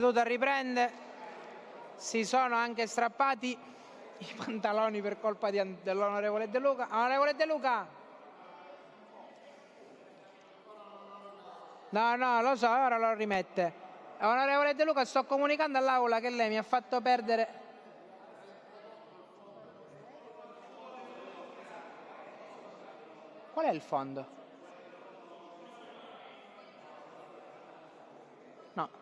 Seduta riprende, si sono anche strappati i pantaloni per colpa dell'onorevole De Luca. Onorevole De Luca! No, lo so, ora lo rimette. Onorevole De Luca, sto comunicando all'Aula che lei mi ha fatto perdere... Qual è il fondo? No.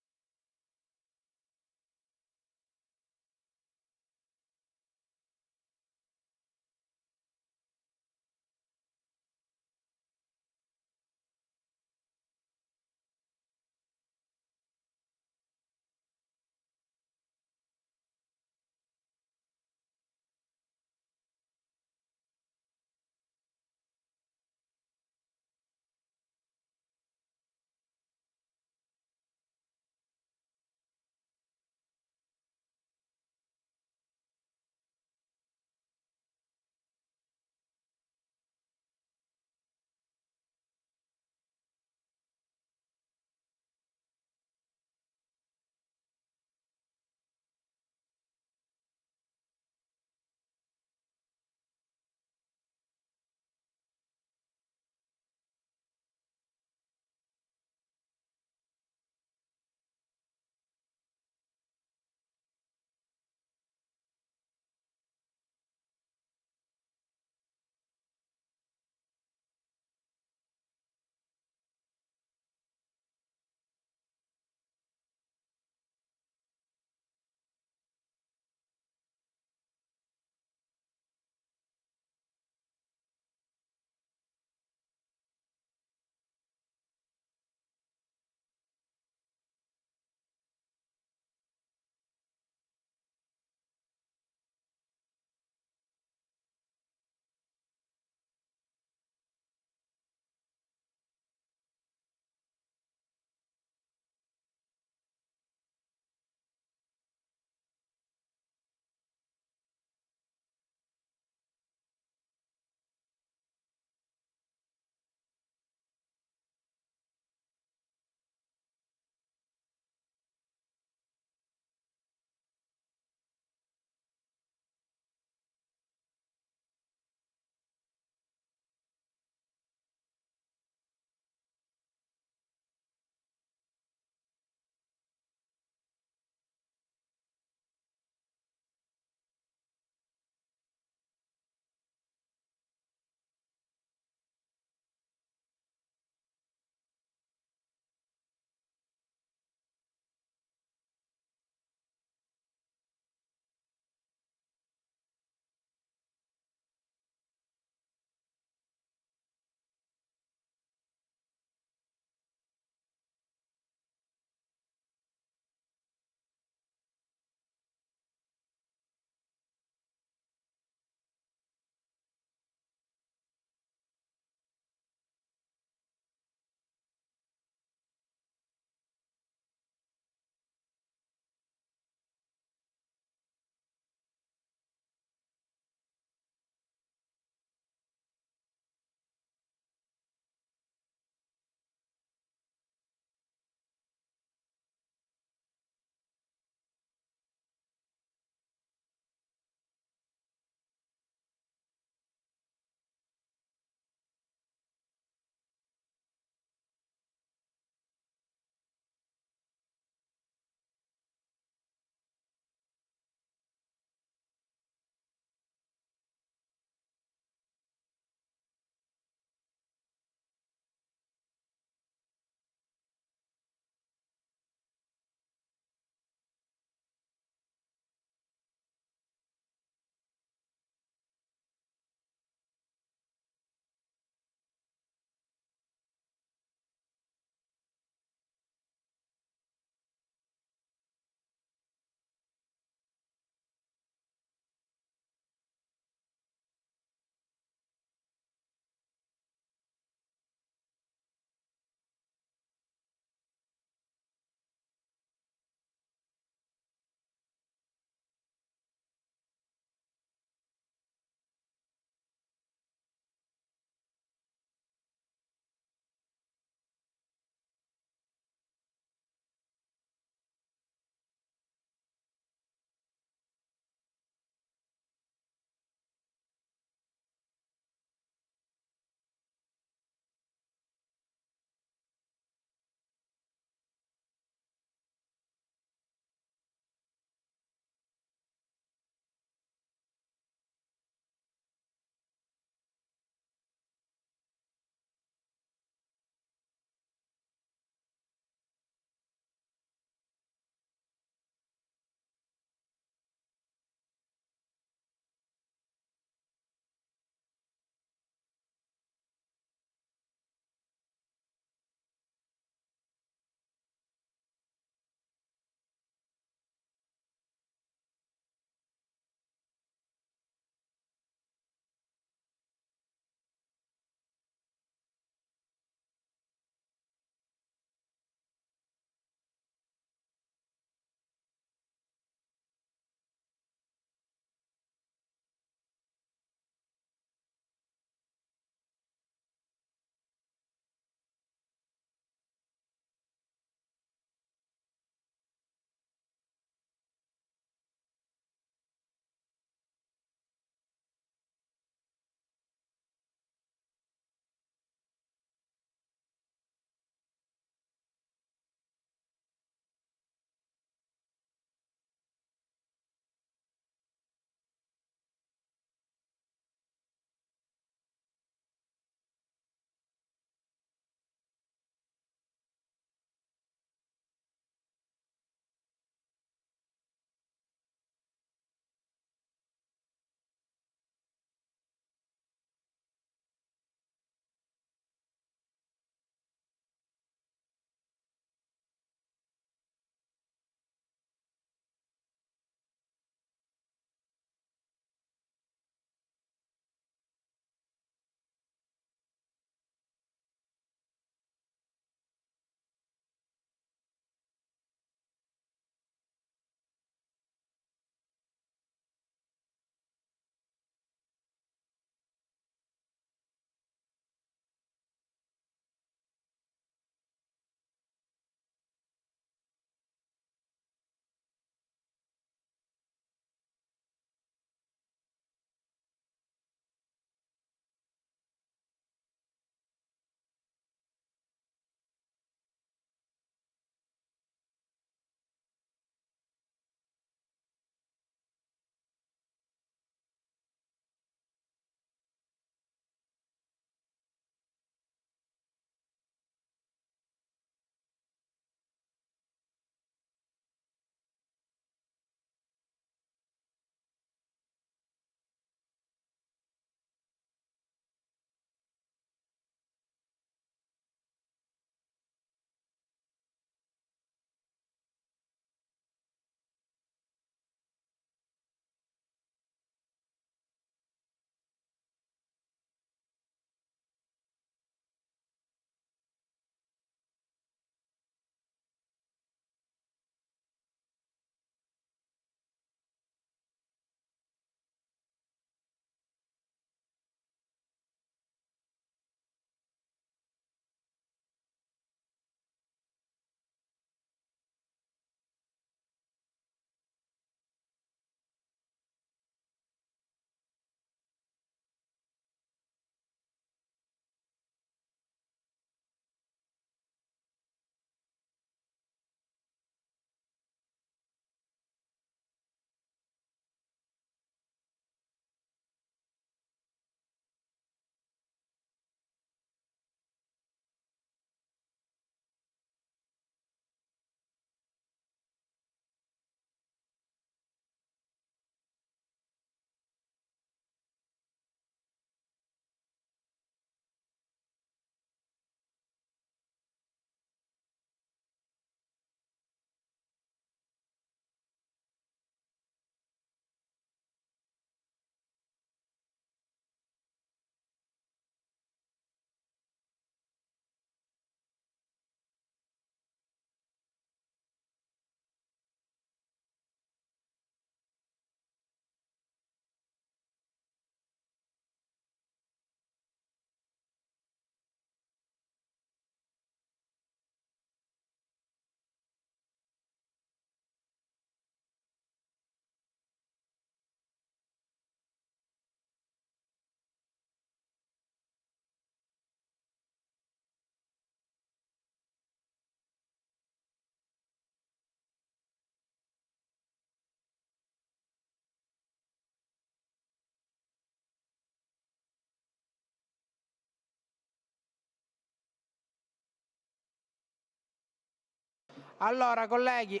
Allora, colleghi,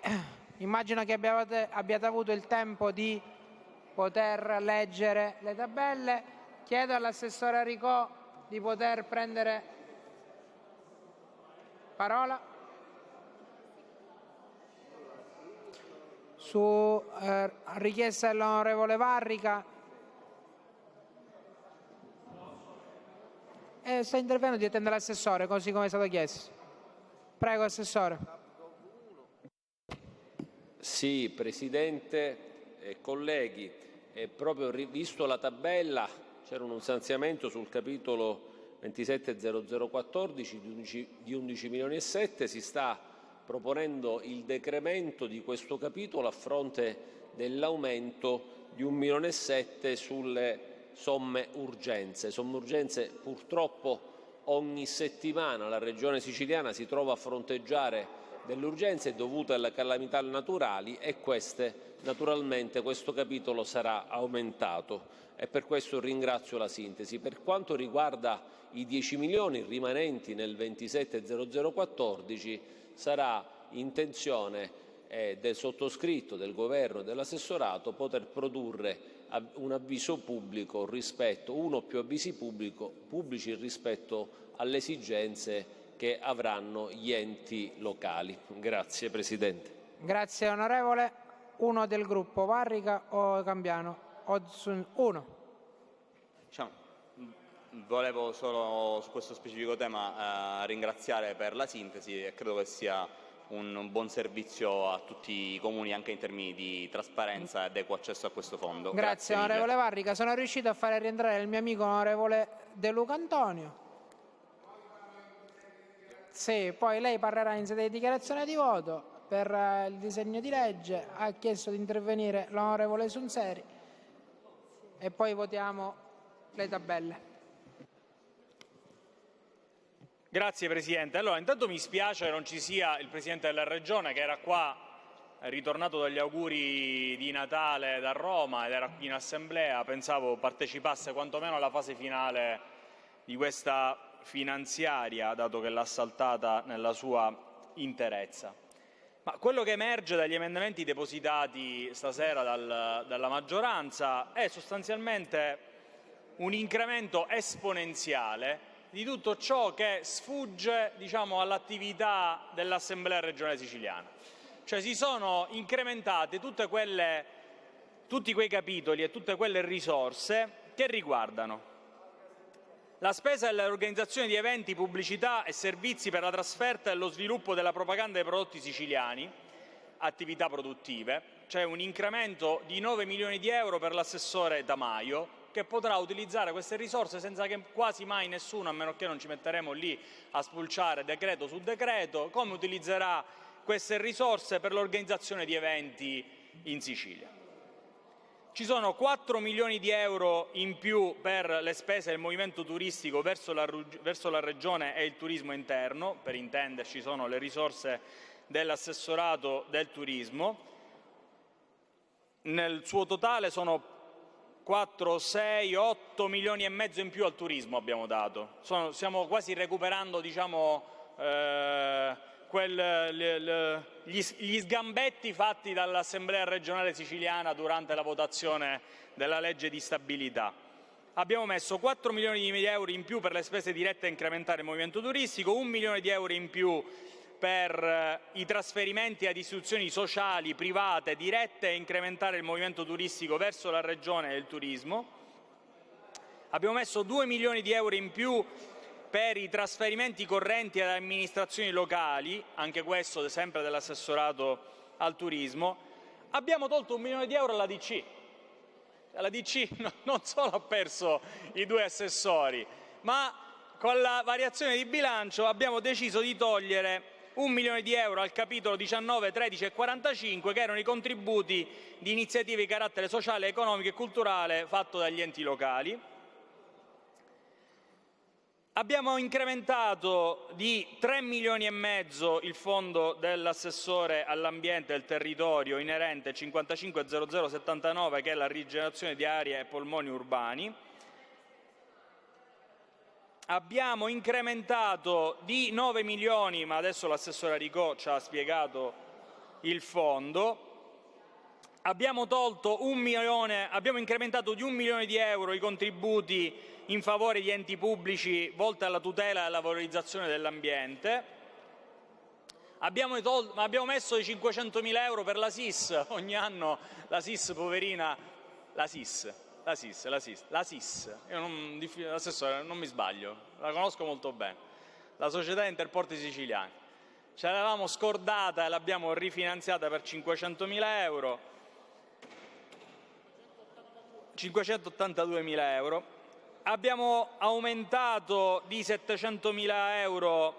immagino che abbiate avuto il tempo di poter leggere le tabelle. Chiedo all'assessore Aricò di poter prendere parola su richiesta dell'onorevole Varrica. Sta intervenendo di attendere l'assessore, così come è stato chiesto. Prego, assessore. Sì, Presidente e colleghi, proprio visto la tabella, c'era uno stanziamento sul capitolo 270014 di 11 milioni e 7, si sta proponendo il decremento di questo capitolo a fronte dell'aumento di 1 milione e 7 sulle somme urgenze. Somme urgenze purtroppo ogni settimana la Regione siciliana si trova a fronteggiare delle urgenze dovute alle calamità naturali e naturalmente questo capitolo sarà aumentato e per questo ringrazio la sintesi. Per quanto riguarda i 10 milioni rimanenti nel 270014 sarà intenzione del sottoscritto, del Governo e dell'assessorato poter produrre un avviso pubblico uno o più avvisi pubblici rispetto alle esigenze che avranno gli enti locali. Grazie Presidente. Grazie onorevole. Uno del gruppo Varrica o Cambiano? Uno. Volevo solo su questo specifico tema ringraziare per la sintesi e credo che sia un buon servizio a tutti i comuni anche in termini di trasparenza ed equo accesso a questo fondo. Grazie onorevole Varrica. Sono riuscito a fare rientrare il mio amico onorevole De Luca Antonio. Sì, poi lei parlerà in sede di dichiarazione di voto per il disegno di legge. Ha chiesto di intervenire l'onorevole Sunseri e poi votiamo le tabelle. Grazie Presidente. Allora, intanto mi spiace che non ci sia il Presidente della Regione, che era qua, è ritornato dagli auguri di Natale da Roma ed era qui in assemblea. Pensavo partecipasse quantomeno alla fase finale di questa finanziaria, dato che l'ha saltata nella sua interezza. Ma quello che emerge dagli emendamenti depositati stasera dalla maggioranza è sostanzialmente un incremento esponenziale di tutto ciò che sfugge, all'attività dell'Assemblea regionale siciliana. Cioè si sono incrementate tutti quei capitoli e tutte quelle risorse che riguardano la spesa dell'organizzazione di eventi, pubblicità e servizi per la trasferta e lo sviluppo della propaganda dei prodotti siciliani, attività produttive. C'è un incremento di 9 milioni di euro per l'assessore Tamaio, che potrà utilizzare queste risorse senza che quasi mai nessuno, a meno che non ci metteremo lì a spulciare decreto su decreto, come utilizzerà queste risorse per l'organizzazione di eventi in Sicilia. Ci sono 4 milioni di euro in più per le spese del movimento turistico verso la Regione e il turismo interno, per intenderci sono le risorse dell'assessorato del turismo. Nel suo totale sono 4, 6, 8 milioni e mezzo in più al turismo abbiamo dato. Stiamo quasi recuperando gli sgambetti fatti dall'Assemblea regionale siciliana durante la votazione della legge di stabilità. Abbiamo messo 4 milioni di euro in più per le spese dirette a incrementare il movimento turistico, 1 milione di euro in più per i trasferimenti ad istituzioni sociali private dirette a incrementare il movimento turistico verso la Regione e il turismo. Abbiamo messo 2 milioni di euro in più per i trasferimenti correnti alle amministrazioni locali, anche questo sempre dell'assessorato al turismo. Abbiamo tolto 1 milione di euro alla DC. La DC non solo ha perso i 2 assessori, ma con la variazione di bilancio abbiamo deciso di togliere 1 milione di euro al capitolo 19, 13 e 45, che erano i contributi di iniziative di carattere sociale, economico e culturale fatto dagli enti locali. Abbiamo incrementato di 3 milioni e mezzo il fondo dell'assessore all'ambiente e al territorio inerente 550079, che è la rigenerazione di aree e polmoni urbani. abbiamo incrementato di 9 milioni, ma adesso l'assessore Aricò ci ha spiegato il fondo. Abbiamo incrementato di 1 milione di euro i contributi in favore di enti pubblici volti alla tutela e alla valorizzazione dell'ambiente. Abbiamo messo i 500.000 euro per la SIS. Ogni anno la SIS, poverina, la SIS. Assessore, non mi sbaglio, la conosco molto bene. La Società Interporti Siciliani. Ce l'avevamo scordata e l'abbiamo rifinanziata per 500.000 euro. 582.000 euro. Abbiamo aumentato di 700.000 euro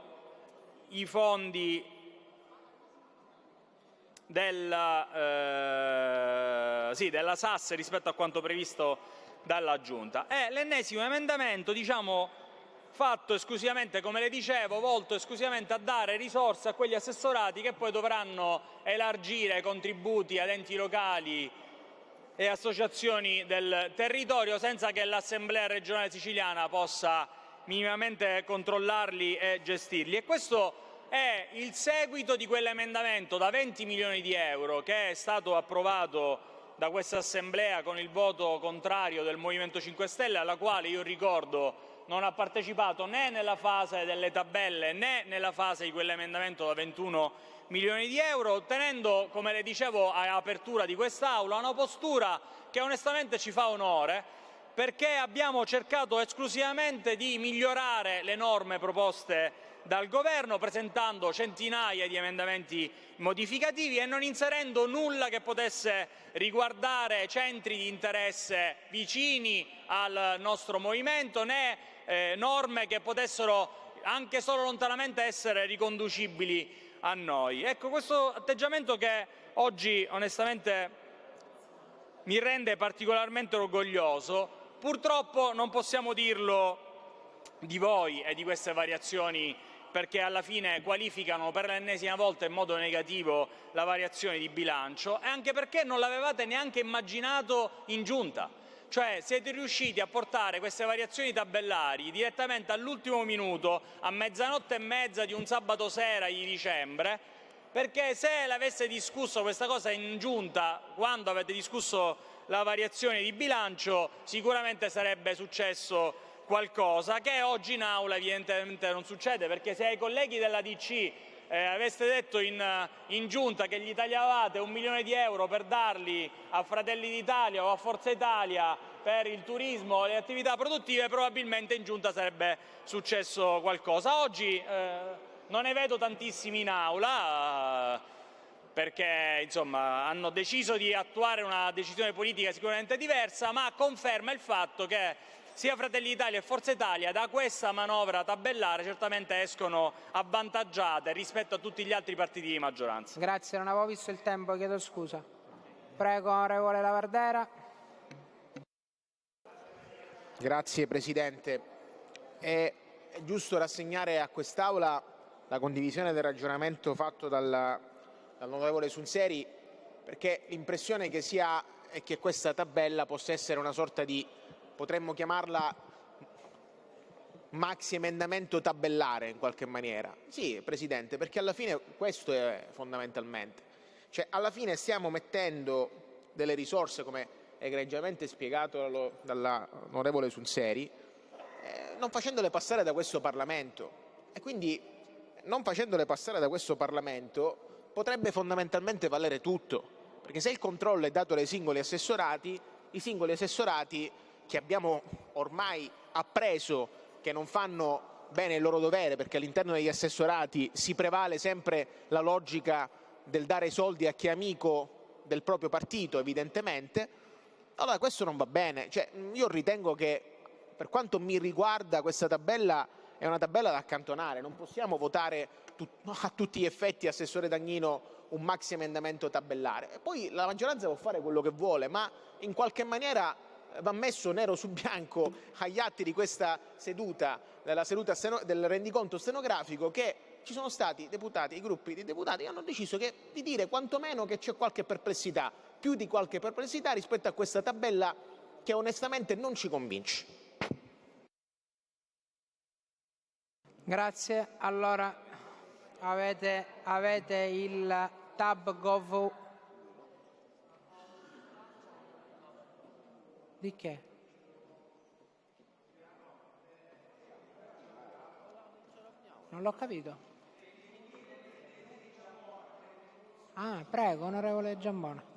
i fondi della SAS rispetto a quanto previsto dalla Giunta. È l'ennesimo emendamento, fatto esclusivamente, come le dicevo, volto esclusivamente a dare risorse a quegli assessorati che poi dovranno elargire contributi ad enti locali e associazioni del territorio senza che l'Assemblea regionale siciliana possa minimamente controllarli e gestirli. E questo è il seguito di quell'emendamento da 20 milioni di euro che è stato approvato da questa Assemblea con il voto contrario del Movimento 5 Stelle, alla quale, io ricordo, non ha partecipato né nella fase delle tabelle né nella fase di quell'emendamento da 21 milioni di euro, ottenendo, come le dicevo all'apertura di quest'Aula, una postura che onestamente ci fa onore, perché abbiamo cercato esclusivamente di migliorare le norme proposte dal Governo, presentando centinaia di emendamenti modificativi e non inserendo nulla che potesse riguardare centri di interesse vicini al nostro movimento, né norme che potessero anche solo lontanamente essere riconducibili a noi. Ecco, questo atteggiamento che oggi onestamente mi rende particolarmente orgoglioso. Purtroppo non possiamo dirlo di voi e di queste variazioni, perché alla fine qualificano per l'ennesima volta in modo negativo la variazione di bilancio, e anche perché non l'avevate neanche immaginato in Giunta. Cioè siete riusciti a portare queste variazioni tabellari direttamente all'ultimo minuto, a mezzanotte e mezza di un sabato sera di dicembre, perché se l'avesse discusso questa cosa in Giunta, quando avete discusso la variazione di bilancio, sicuramente sarebbe successo qualcosa che oggi in Aula evidentemente non succede, perché se ai colleghi della DC aveste detto in Giunta che gli tagliavate 1 milione di euro per darli a Fratelli d'Italia o a Forza Italia per il turismo e le attività produttive, probabilmente in Giunta sarebbe successo qualcosa. Oggi non ne vedo tantissimi in Aula, perché insomma hanno deciso di attuare una decisione politica sicuramente diversa, ma conferma il fatto che sia Fratelli d'Italia che Forza Italia da questa manovra tabellare certamente escono avvantaggiate rispetto a tutti gli altri partiti di maggioranza. Grazie, non avevo visto il tempo, chiedo scusa. Prego, onorevole Lavardera. Grazie Presidente. È giusto rassegnare a quest'Aula la condivisione del ragionamento fatto dall'onorevole Sunseri, perché l'impressione che si ha è che questa tabella possa essere una sorta di, potremmo chiamarla, maxi emendamento tabellare in qualche maniera. Sì, Presidente, perché alla fine questo è fondamentalmente. Cioè, alla fine stiamo mettendo delle risorse, come egregiamente spiegato dall'onorevole Sunseri, non facendole passare da questo Parlamento. E quindi, non facendole passare da questo Parlamento, potrebbe fondamentalmente valere tutto. Perché se il controllo è dato dai singoli assessorati, i singoli assessorati, che abbiamo ormai appreso che non fanno bene il loro dovere, perché all'interno degli assessorati si prevale sempre la logica del dare soldi a chi è amico del proprio partito, evidentemente, allora questo non va bene. Cioè, io ritengo che, per quanto mi riguarda, questa tabella è una tabella da accantonare. Non possiamo votare a tutti gli effetti, Assessore Dagnino, un maxi emendamento tabellare. E poi la maggioranza può fare quello che vuole, ma in qualche maniera va messo nero su bianco agli atti di questa seduta, della seduta del rendiconto stenografico, che ci sono stati deputati, i gruppi di deputati che hanno deciso di dire quantomeno che c'è qualche perplessità, più di qualche perplessità rispetto a questa tabella che onestamente non ci convince. Grazie. Allora avete il tab Gov. Di che? Non l'ho capito. Ah, prego, onorevole Giambona.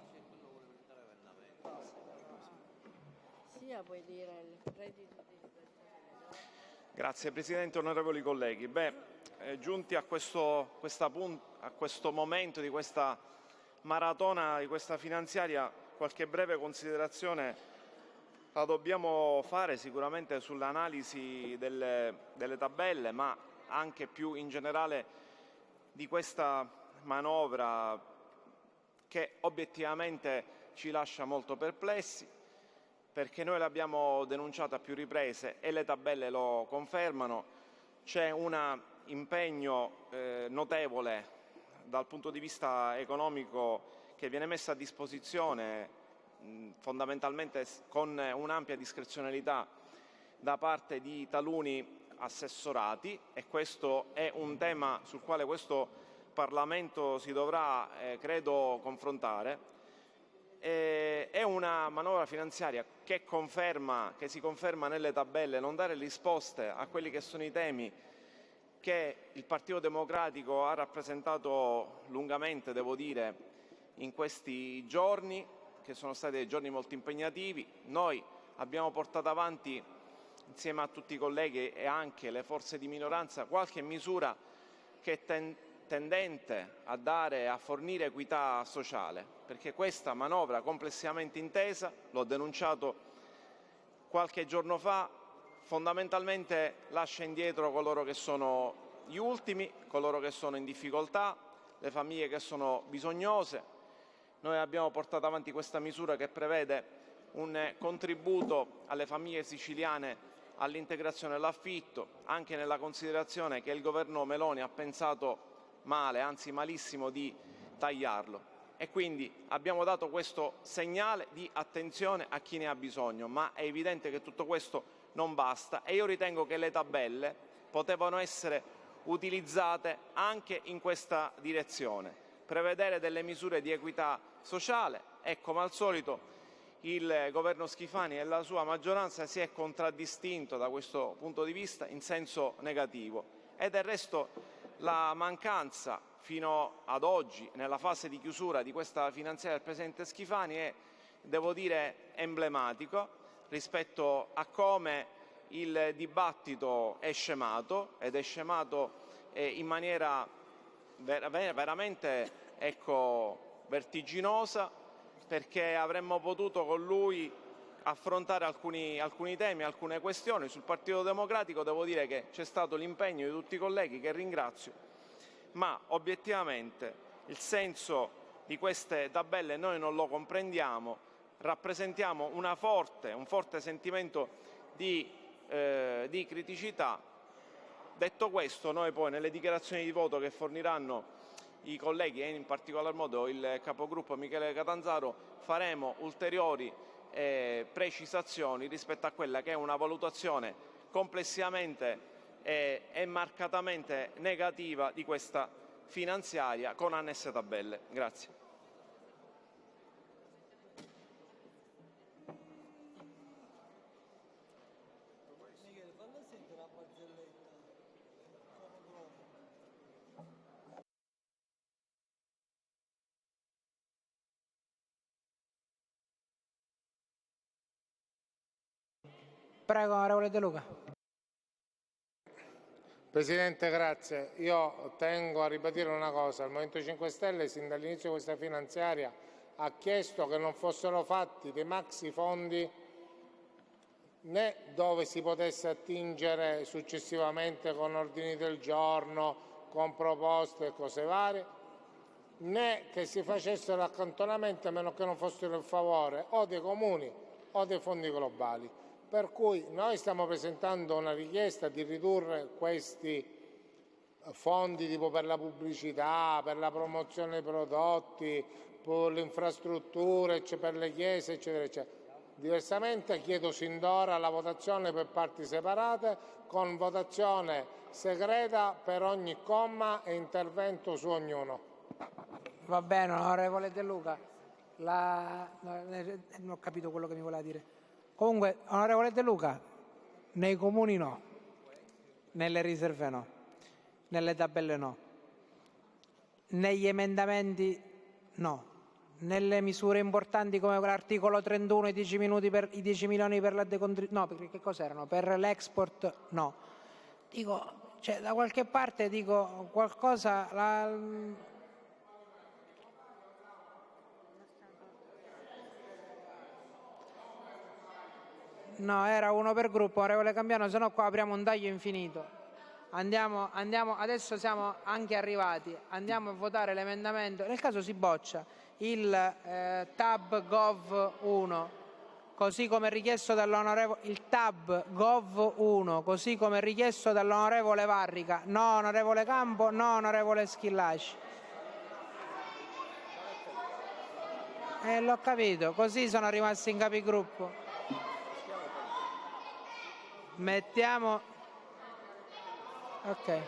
Puoi dire il reddito di Grazie Presidente, onorevoli colleghi. Giunti a questo momento di questa maratona, di questa finanziaria, qualche breve considerazione la dobbiamo fare sicuramente sull'analisi delle tabelle, ma anche più in generale di questa manovra che obiettivamente ci lascia molto perplessi, perché noi l'abbiamo denunciata a più riprese e le tabelle lo confermano. C'è un impegno notevole dal punto di vista economico che viene messo a disposizione fondamentalmente con un'ampia discrezionalità da parte di taluni assessorati, e questo è un tema sul quale questo Parlamento si dovrà, credo, confrontare. È una manovra finanziaria che si conferma nelle tabelle non dare risposte a quelli che sono i temi che il Partito Democratico ha rappresentato lungamente, devo dire, in questi giorni, che sono stati dei giorni molto impegnativi. Noi abbiamo portato avanti, insieme a tutti i colleghi e anche le forze di minoranza, qualche misura che è tendente a fornire equità sociale, perché questa manovra complessivamente intesa, l'ho denunciato qualche giorno fa, fondamentalmente lascia indietro coloro che sono gli ultimi, coloro che sono in difficoltà, le famiglie che sono bisognose. Noi abbiamo portato avanti questa misura che prevede un contributo alle famiglie siciliane all'integrazione dell'affitto, anche nella considerazione che il governo Meloni ha pensato male, anzi malissimo, di tagliarlo. E quindi abbiamo dato questo segnale di attenzione a chi ne ha bisogno, ma è evidente che tutto questo non basta e io ritengo che le tabelle potevano essere utilizzate anche in questa direzione, prevedere delle misure di equità sociale, e come al solito il governo Schifani e la sua maggioranza si è contraddistinto da questo punto di vista in senso negativo. E del resto la mancanza fino ad oggi, nella fase di chiusura di questa finanziaria del Presidente Schifani, è, devo dire, emblematico rispetto a come il dibattito è scemato, ed è scemato in maniera veramente vertiginosa, perché avremmo potuto con lui affrontare alcuni temi, alcune questioni. Sul Partito Democratico devo dire che c'è stato l'impegno di tutti i colleghi, che ringrazio, ma obiettivamente il senso di queste tabelle noi non lo comprendiamo. Rappresentiamo un forte sentimento di criticità. Detto questo, noi poi nelle dichiarazioni di voto che forniranno i colleghi e in particolar modo il capogruppo Michele Catanzaro faremo ulteriori precisazioni rispetto a quella che è una valutazione complessivamente e marcatamente negativa di questa finanziaria con annesse tabelle. Grazie. Prego, onorevole De Luca. Presidente, grazie. Io tengo a ribadire una cosa. Il Movimento 5 Stelle, sin dall'inizio di questa finanziaria, ha chiesto che non fossero fatti dei maxi fondi né dove si potesse attingere successivamente con ordini del giorno, con proposte e cose varie, né che si facessero accantonamenti a meno che non fossero in favore o dei comuni o dei fondi globali. Per cui noi stiamo presentando una richiesta di ridurre questi fondi tipo per la pubblicità, per la promozione dei prodotti, per le infrastrutture, per le chiese, eccetera, eccetera. Diversamente chiedo sin d'ora la votazione per parti separate con votazione segreta per ogni comma e intervento su ognuno. Va bene, onorevole De Luca. Non ho capito quello che mi voleva dire. Comunque, onorevole De Luca, nei comuni no, nelle riserve no, nelle tabelle no, negli emendamenti no, nelle misure importanti come l'articolo 31, i 10 milioni per la decontribuzione, no, perché che cos'erano? Per l'export no. Dico, cioè, da qualche parte dico qualcosa... No, era uno per gruppo, onorevole Cambiano, se no qua apriamo un taglio infinito. Andiamo, adesso siamo anche arrivati, andiamo a votare l'emendamento, nel caso si boccia, il Tab Gov 1, così come richiesto dall'onorevole, il Tab Gov 1, così come richiesto dall'onorevole Varrica. No, onorevole Campo, no, onorevole Schillaci. L'ho capito, così sono rimasti in capigruppo. Mettiamo... Ok.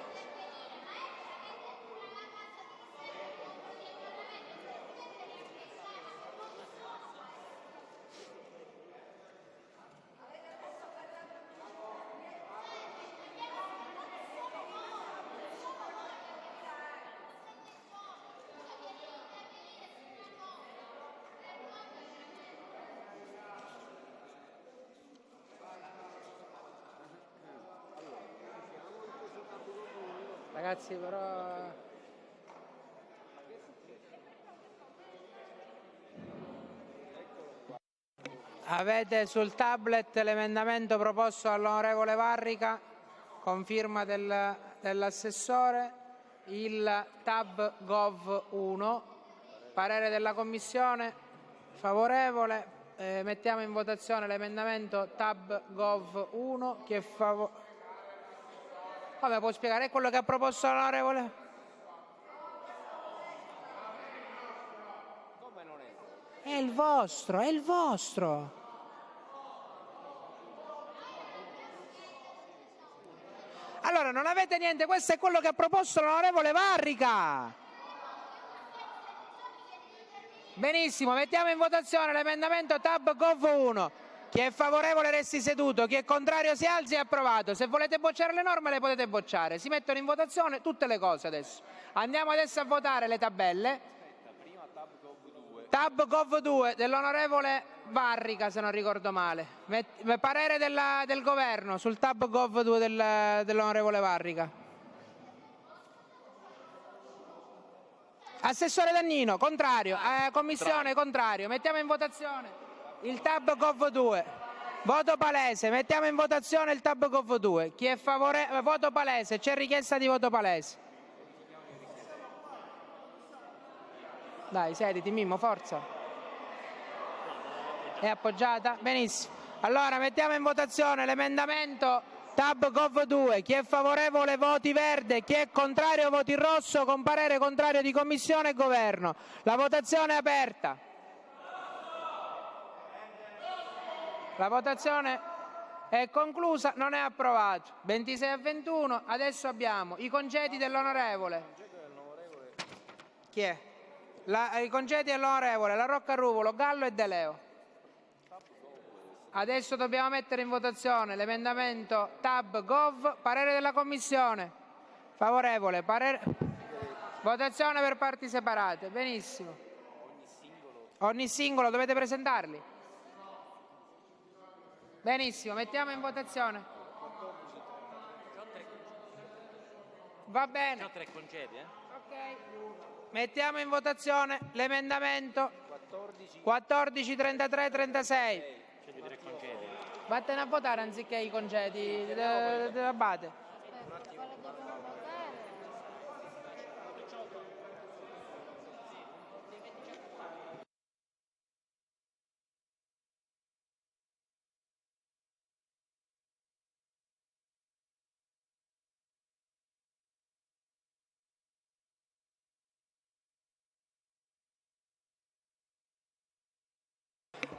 Ragazzi, però... Avete sul tablet l'emendamento proposto dall'onorevole Varrica, con firma dell'assessore, il Tab Gov 1, parere della Commissione, favorevole. Mettiamo in votazione l'emendamento Tab Gov 1, chi è favorevole? Come può spiegare? È quello che ha proposto l'onorevole? Come non è? È il vostro, è il vostro. Allora, non avete niente, questo è quello che ha proposto l'onorevole Varrica. Benissimo, mettiamo in votazione l'emendamento Tab Gov 1. Chi è favorevole resti seduto, chi è contrario si alzi, è approvato. Se volete bocciare le norme le potete bocciare. Si mettono in votazione tutte le cose adesso. Andiamo adesso a votare le tabelle. Tab Gov 2 dell'onorevole Varrica, se non ricordo male. Parere del governo sul Tab Gov 2 dell'onorevole Varrica. Assessore Dannino, contrario. Commissione, contrario. Mettiamo in votazione il Tab Gov 2. Voto palese. Mettiamo in votazione il Tab Gov 2. Chi è favorevole? Voto palese. C'è richiesta di voto palese. Dai, sediti, Mimmo, forza. È appoggiata? Benissimo. Allora, mettiamo in votazione l'emendamento Tab Gov 2. Chi è favorevole voti verde, chi è contrario voti rosso, con parere contrario di Commissione e Governo. La votazione è aperta. La votazione è conclusa, non è approvato. 26-21, adesso abbiamo i congedi dell'onorevole. Chi è? I congedi dell'onorevole La Rocca Ruvolo, Gallo e De Leo. Adesso dobbiamo mettere in votazione l'emendamento Tab Gov, parere della Commissione. Favorevole, parere... Votazione per parti separate, benissimo. Ogni singolo dovete presentarli. Benissimo, mettiamo in votazione. Va bene. Ho 3 congedi, Ok. Mettiamo in votazione l'emendamento 14, 33, 36. C'è di 3 congedi. Vattene a votare anziché i congedi dell'Abate.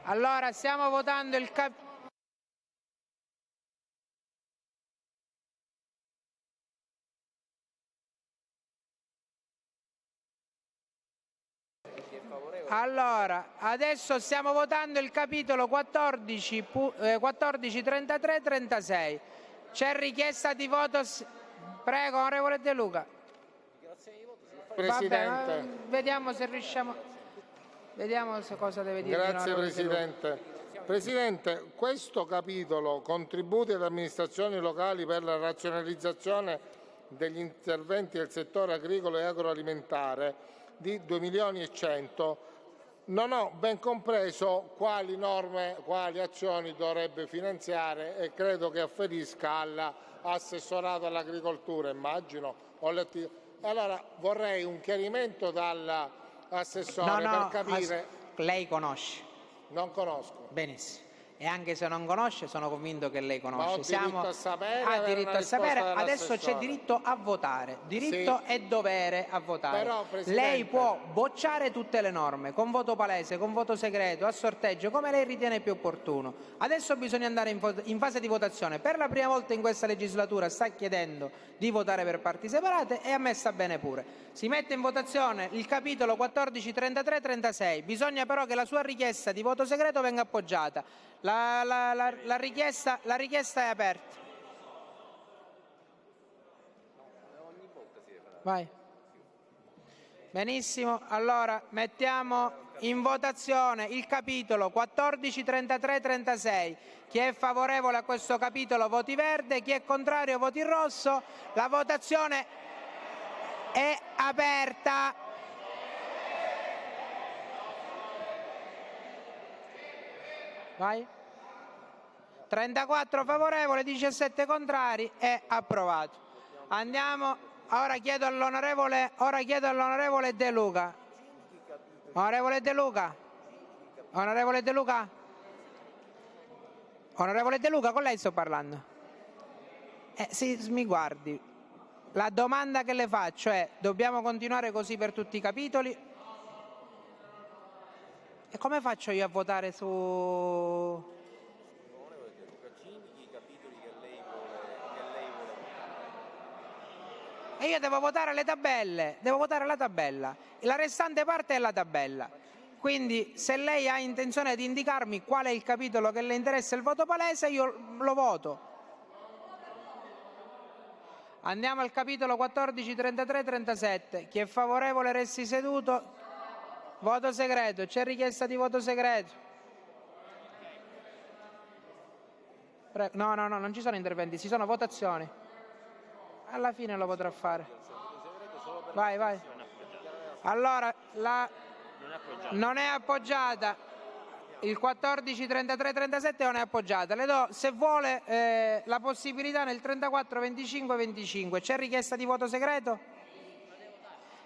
Allora, stiamo votando il Allora, adesso stiamo votando il capitolo 14, 33, 36. C'è richiesta di voto. Prego, onorevole De Luca. Presidente. Vabbè, vediamo se riusciamo. Vediamo se cosa deve dire. Grazie Presidente. Presidente, questo capitolo, contributi ad amministrazioni locali per la razionalizzazione degli interventi del settore agricolo e agroalimentare di 2 milioni e 100, non ho ben compreso quali norme, quali azioni dovrebbe finanziare e credo che afferisca all'assessorato all'agricoltura, immagino. Allora vorrei un chiarimento dall'assessore per capire. Lei conosce. Non conosco. Benissimo. E anche se non conosce, sono convinto che lei conosce. Ma ho diritto a sapere, ha diritto a sapere. Adesso c'è dell'assessore. diritto a votare, diritto Sì. e dovere a votare. Però, Presidente, lei può bocciare tutte le norme con voto palese, con voto segreto, a sorteggio, come lei ritiene più opportuno. Adesso bisogna andare in fase di votazione. Per la prima volta in questa legislatura sta chiedendo di votare per parti separate e a me sta bene pure. Si mette in votazione il capitolo 14, 33, 36. Bisogna però che la sua richiesta di voto segreto venga appoggiata. La richiesta è aperta. Vai. Benissimo, allora mettiamo in votazione il capitolo 14, 33, 36. Chi è favorevole a questo capitolo voti verde, chi è contrario voti rosso. La votazione è aperta. Vai. 34 favorevoli, 17 contrari, è approvato. Andiamo, ora chiedo all'onorevole De Luca. Onorevole De Luca? Onorevole De Luca? Onorevole De Luca, con lei sto parlando. Sì, mi guardi. La domanda che le faccio è: dobbiamo continuare così per tutti i capitoli? E come faccio io a votare su... E io devo votare le tabelle, devo votare la tabella. La restante parte è la tabella. Quindi se lei ha intenzione di indicarmi qual è il capitolo che le interessa il voto palese, io lo voto. Andiamo al capitolo 14, 33, 37. Chi è favorevole resti seduto. Voto segreto. C'è richiesta di voto segreto? No, non ci sono interventi, ci sono votazioni. Alla fine lo potrà fare. Vai. Allora, non è appoggiata. Il 14, 33, 37 non è appoggiata. Le do, se vuole, la possibilità nel 34, 25, 25. C'è richiesta di voto segreto?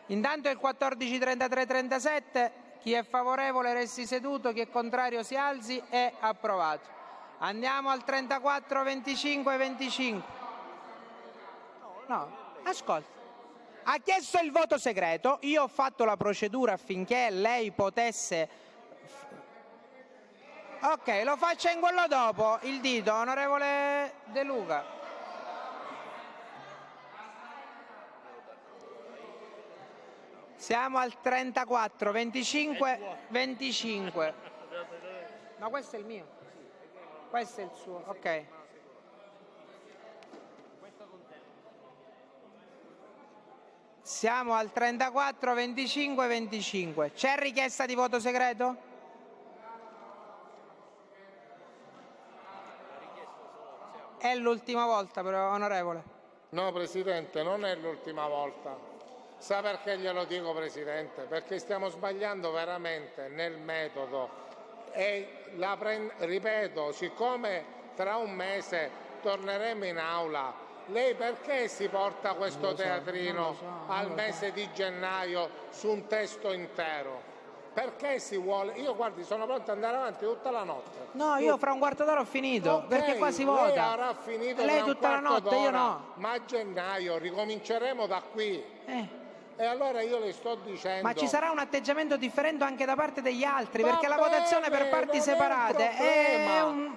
Intanto il 14, 33, 37. Chi è favorevole resti seduto, chi è contrario si alzi, è approvato. Andiamo al 34, 25, 25. No, ascolta. Ha chiesto il voto segreto, io ho fatto la procedura affinché lei potesse... Ok, lo faccia in quello dopo, il dito, onorevole De Luca. Siamo al 34, 25, 25. No, questo è il mio. Questo è il suo, ok. Siamo al 34, 25, 25. C'è richiesta di voto segreto? È l'ultima volta, però, onorevole. No, Presidente, non è l'ultima volta. Sa perché glielo dico, Presidente? Perché stiamo sbagliando veramente nel metodo. E ripeto, siccome tra un mese torneremo in aula, lei perché si porta questo teatrino al mese di gennaio su un testo intero? Perché si vuole? Io guardi, sono pronto ad andare avanti tutta la notte. No, io fra un quarto d'ora ho finito, Okay, perché qua si lei vota. avrà finito lei fra un tutta la quarto notte, io d'ora, no. ma a gennaio ricominceremo da qui. E allora io le sto dicendo... Ma ci sarà un atteggiamento differente anche da parte degli altri, Va perché la votazione per bene, parti non separate è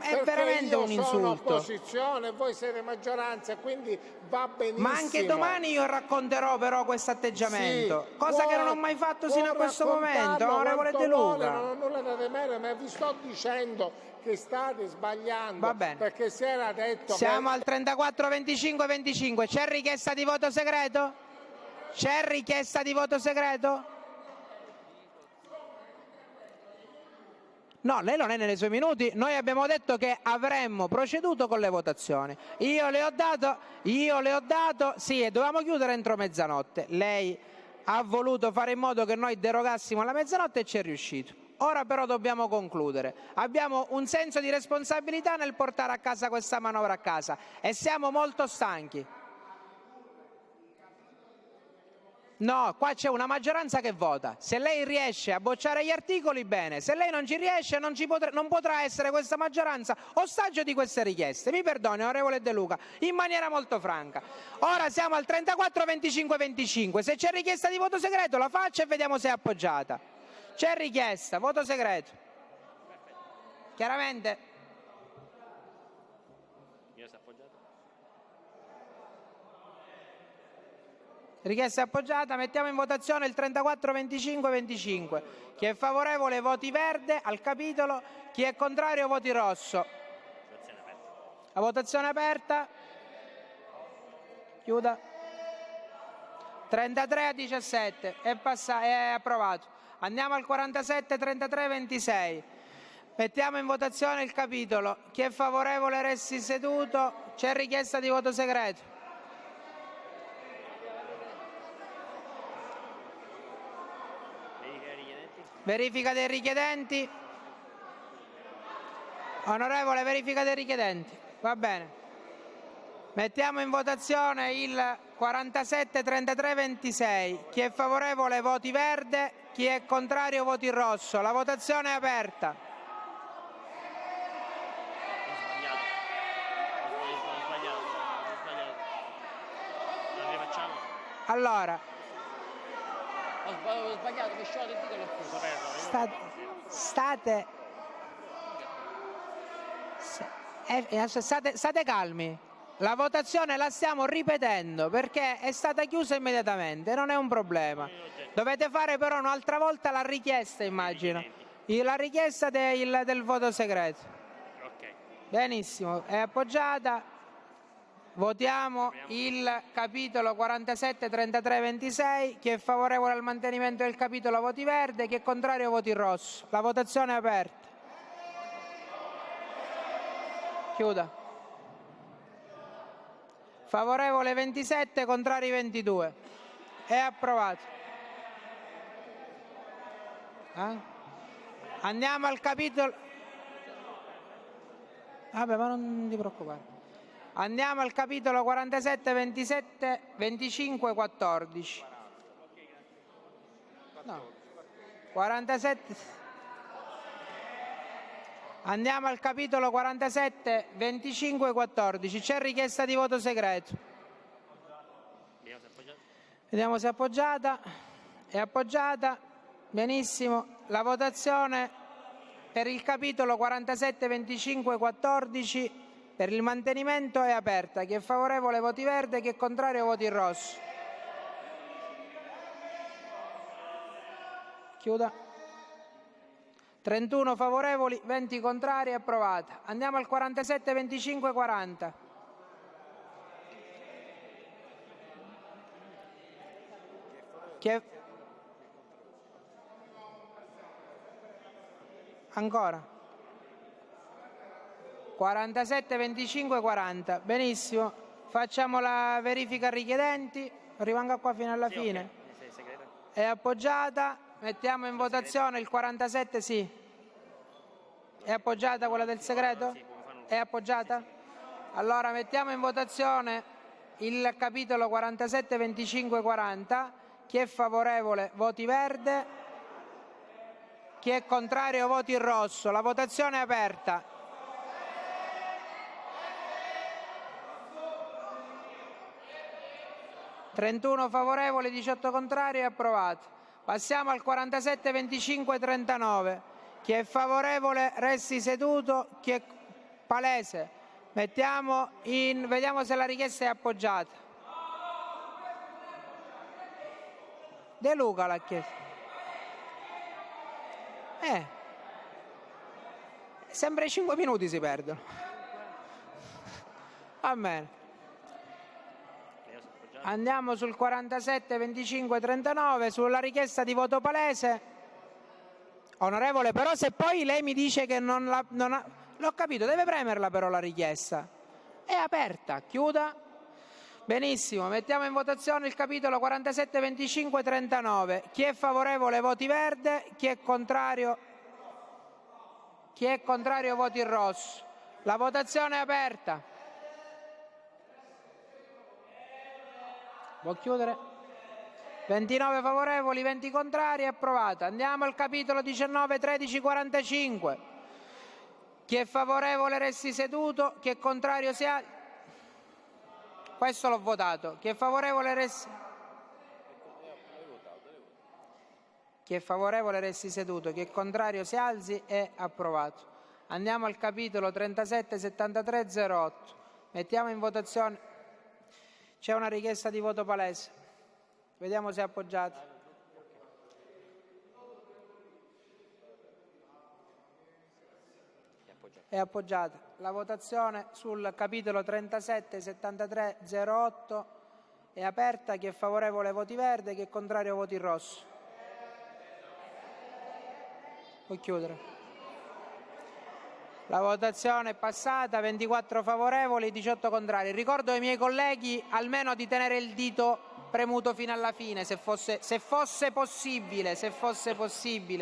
perché veramente io un sono insulto. opposizione, voi siete maggioranza, quindi va benissimo. Ma anche domani io racconterò però questo atteggiamento, Sì, cosa che non ho mai fatto sino a questo momento, onorevole De Luca. Non ho nulla da temere, ma vi sto dicendo che state sbagliando. Va bene. Perché si era detto Siamo al 34-25-25. C'è richiesta di voto segreto? C'è richiesta di voto segreto? No, lei non è nei suoi minuti. Noi abbiamo detto che avremmo proceduto con le votazioni. Io le ho dato, sì, e dovevamo chiudere entro mezzanotte. Lei ha voluto fare in modo che noi derogassimo alla mezzanotte e ci è riuscito. Ora però dobbiamo concludere. Abbiamo un senso di responsabilità nel portare a casa questa manovra a casa e siamo molto stanchi. No, qua c'è una maggioranza che vota. Se lei riesce a bocciare gli articoli, bene. Se lei non ci riesce, non potrà essere questa maggioranza ostaggio di queste richieste. Mi perdoni, onorevole De Luca, in maniera molto franca. Ora siamo al 34-25-25. Se c'è richiesta di voto segreto, la faccia e vediamo se è appoggiata. C'è richiesta, voto segreto. Chiaramente. Richiesta appoggiata, mettiamo in votazione il 34-25-25. Chi è favorevole voti verde al capitolo, chi è contrario voti rosso. La votazione è aperta. Chiuda. 33-17, è approvato. Andiamo al 47-33-26. Mettiamo in votazione il capitolo. Chi è favorevole resti seduto. C'è richiesta di voto segreto. Verifica dei richiedenti. Onorevole, verifica dei richiedenti. Va bene. Mettiamo in votazione il 47-33-26. Chi è favorevole voti verde, chi è contrario voti rosso. La votazione è aperta. Allora, ho sbagliato, mi scioglie il titolo. state calmi. La votazione la stiamo ripetendo perché è stata chiusa immediatamente, non è un problema. Dovete fare però un'altra volta la richiesta, immagino. La richiesta del voto segreto. Benissimo, è appoggiata. Votiamo il capitolo 47-33-26. Chi è favorevole al mantenimento del capitolo voti verde, chi è contrario voti rosso. La votazione è aperta. Chiuda. Favorevole 27, contrari 22. È approvato. Andiamo al capitolo... Vabbè, ma non ti preoccupare. Andiamo al capitolo 47, 27, 25, 14. No. 47. Andiamo al capitolo 47, 25, 14. C'è richiesta di voto segreto. Vediamo se è appoggiata. È appoggiata. Benissimo. La votazione per il capitolo 47, 25, 14 per il mantenimento è aperta. Chi è favorevole voti verde, chi è contrario voti rosso. Chiuda. 31 favorevoli, 20 contrari, approvata. Andiamo al 47, 25, 40. Chi è... Ancora. 47, 25, 40. Benissimo. Facciamo la verifica richiedenti. Rimanga qua fino alla fine. È appoggiata. Mettiamo in votazione il 47, sì. È appoggiata quella del segreto? È appoggiata? Allora mettiamo in votazione il capitolo 47, 25, 40. Chi è favorevole voti verde. Chi è contrario voti rosso. La votazione è aperta. 31 favorevoli, 18 contrari, è approvato. Passiamo al 47-25-39. Chi è favorevole resti seduto, chi è palese. Vediamo se la richiesta è appoggiata. De Luca l'ha chiesto. Sempre i 5 minuti si perdono. Va bene. Andiamo sul 47-25-39, sulla richiesta di voto palese. Onorevole, però se poi lei mi dice che non ha... L'ho capito, deve premerla però la richiesta. È aperta, chiuda. Benissimo, mettiamo in votazione il capitolo 47-25-39. Chi è favorevole voti verde, chi è contrario voti rosso. La votazione è aperta. Può chiudere? 29 favorevoli, 20 contrari, è approvata. Andiamo al capitolo 19-13-45. Chi è favorevole resti seduto, chi è contrario si alzi. Questo l'ho votato. Chi è favorevole resti seduto, chi è contrario si alzi, è approvato. Andiamo al capitolo 37-73-08. Mettiamo in votazione. C'è una richiesta di voto palese. Vediamo se è appoggiata. È appoggiata. La votazione sul capitolo 37-73-08 è aperta. Chi è favorevole voti verde, chi è contrario voti rosso. Puoi chiudere. La votazione è passata, 24 favorevoli, 18 contrari. Ricordo ai miei colleghi almeno di tenere il dito premuto fino alla fine, se fosse possibile,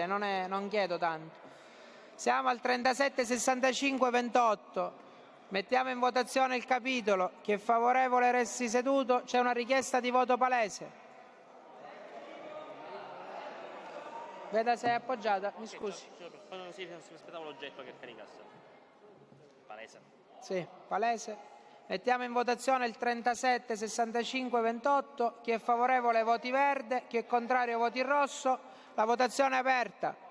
non chiedo tanto. Siamo al 37-65-28. Mettiamo in votazione il capitolo. Chi è favorevole resti seduto. C'è una richiesta di voto palese. Veda se è appoggiata. Mi scusi. Sì, aspettavo l'oggetto che caricasse. Palese. Sì, palese. Mettiamo in votazione il 37-65-28. Chi è favorevole voti verde, chi è contrario voti rosso. La votazione è aperta.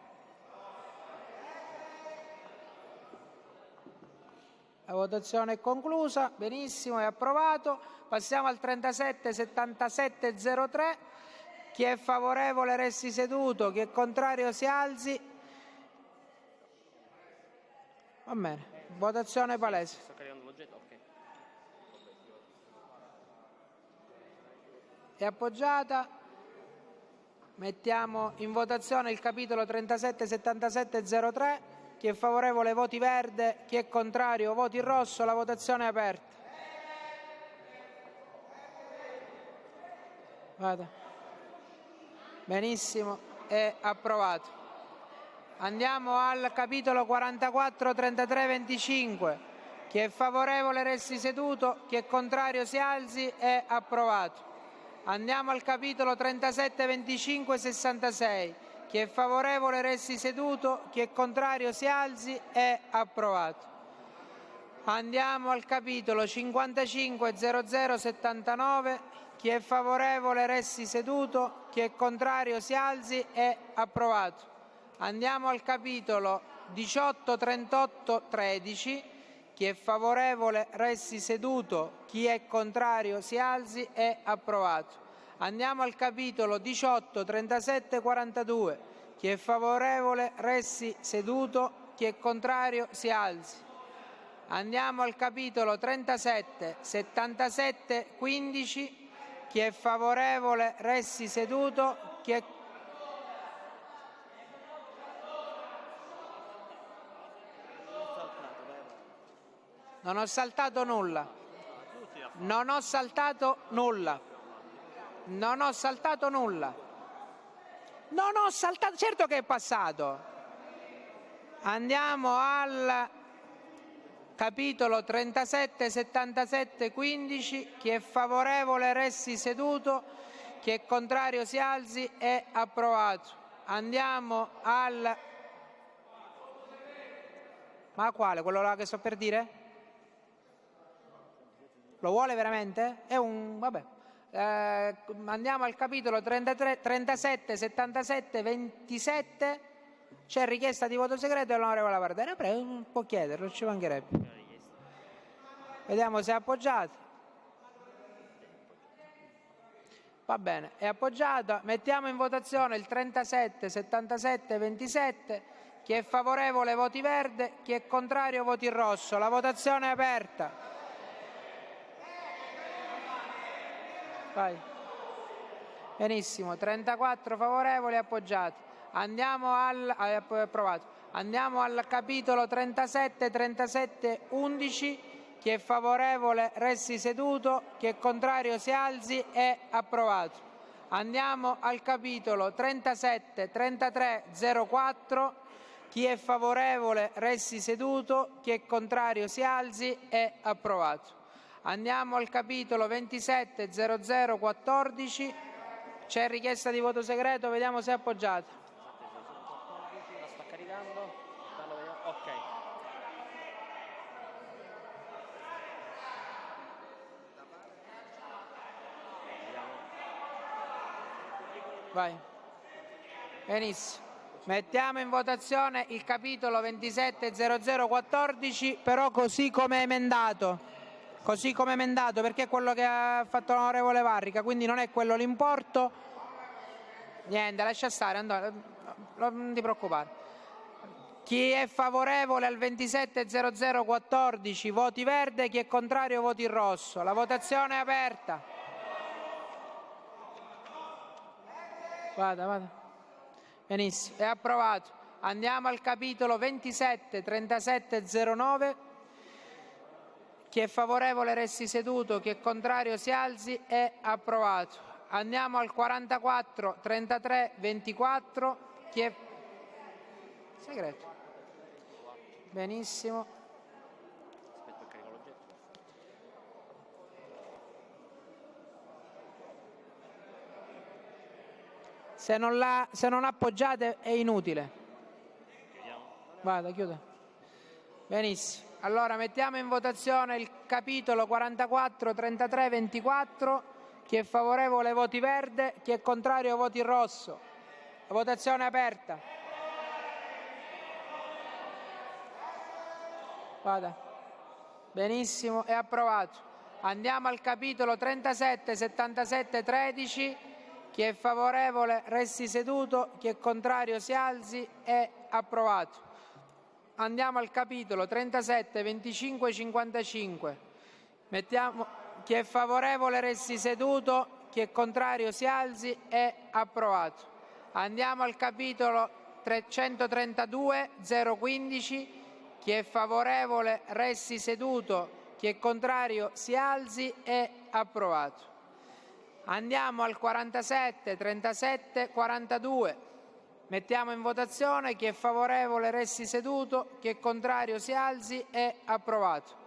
La votazione è conclusa. Benissimo, è approvato. Passiamo al 37-77-03. Chi è favorevole resti seduto, chi è contrario si alzi. Va bene, votazione palese. Sto caricando l'oggetto, ok. È appoggiata. Mettiamo in votazione il capitolo 37-77-03. Chi è favorevole voti verde, chi è contrario voti rosso. La votazione è aperta. Vada. Benissimo, è approvato. Andiamo al capitolo 44-33-25. Chi è favorevole resti seduto, chi è contrario si alzi, è approvato. Andiamo al capitolo 37-25-66. Chi è favorevole resti seduto, chi è contrario si alzi, è approvato. Andiamo al capitolo 55-00-79. Chi è favorevole resti seduto, chi è contrario si alzi, è approvato. Andiamo al capitolo 18-38-13. Chi è favorevole resti seduto, chi è contrario si alzi, è approvato. Andiamo al capitolo 18-37-42. Chi è favorevole resti seduto, chi è contrario si alzi. Andiamo al capitolo 37-77-15. Chi è favorevole resti seduto, chi è... Non ho saltato nulla. Non ho saltato nulla. Non ho saltato nulla. Non ho saltato, certo che è passato. Andiamo al capitolo 37-77-15. Chi è favorevole resti seduto, chi è contrario si alzi, è approvato. Andiamo al... Ma quale? Quello là che sto per dire? Lo vuole veramente? È un... vabbè. Andiamo al capitolo 33, 37, 77, 27. C'è richiesta di voto segreto dell'onorevole Vardera. Prego, può chiederlo, ci mancherebbe. Vediamo se è appoggiato. Va bene, è appoggiato. Mettiamo in votazione il 37, 77, 27. Chi è favorevole voti verde, chi è contrario voti rosso. La votazione è aperta. Vai. Benissimo, 34 favorevoli appoggiati. Andiamo approvato. Andiamo al capitolo 37, 37, 11. Chi è favorevole resti seduto, chi è contrario si alzi. È approvato. Andiamo al capitolo 37, 33, 04. Chi è favorevole resti seduto, chi è contrario si alzi. È approvato. Andiamo al capitolo 27, 0014. C'è richiesta di voto segreto, vediamo se è appoggiata. La sta caricando. Ok. Vai. Benissimo. Mettiamo in votazione il capitolo 270014, però così come emendato. Così come emendato, perché è quello che ha fatto l'onorevole Varrica, quindi non è quello l'importo. Niente, lascia stare, non ti preoccupare. Chi è favorevole al 270014 voti verde, chi è contrario voti rosso. La votazione è aperta. Vada. Benissimo, è approvato. Andiamo al capitolo 27, 3709. Chi è favorevole resti seduto, chi è contrario si alzi. È approvato. Andiamo al 44, 33, 24. Chi è segreto? Benissimo. Aspetta, carico l'oggetto. Se non appoggiate è inutile. Vada, chiuda. Benissimo. Allora mettiamo in votazione il capitolo 44, 33, 24. Chi è favorevole voti verde, chi è contrario voti rosso. La votazione è aperta. Vada. Benissimo, è approvato. Andiamo al capitolo 37, 77, 13. Chi è favorevole resti seduto, chi è contrario si alzi. È approvato. Andiamo al capitolo 37, 25, 55. Chi è favorevole resti seduto, chi è contrario si alzi. È approvato. Andiamo al capitolo 332, 015. Chi è favorevole resti seduto, chi è contrario si alzi. È approvato. Andiamo al 47, 37, 42. Mettiamo in votazione. Chi è favorevole resti seduto, chi è contrario si alzi. È approvato.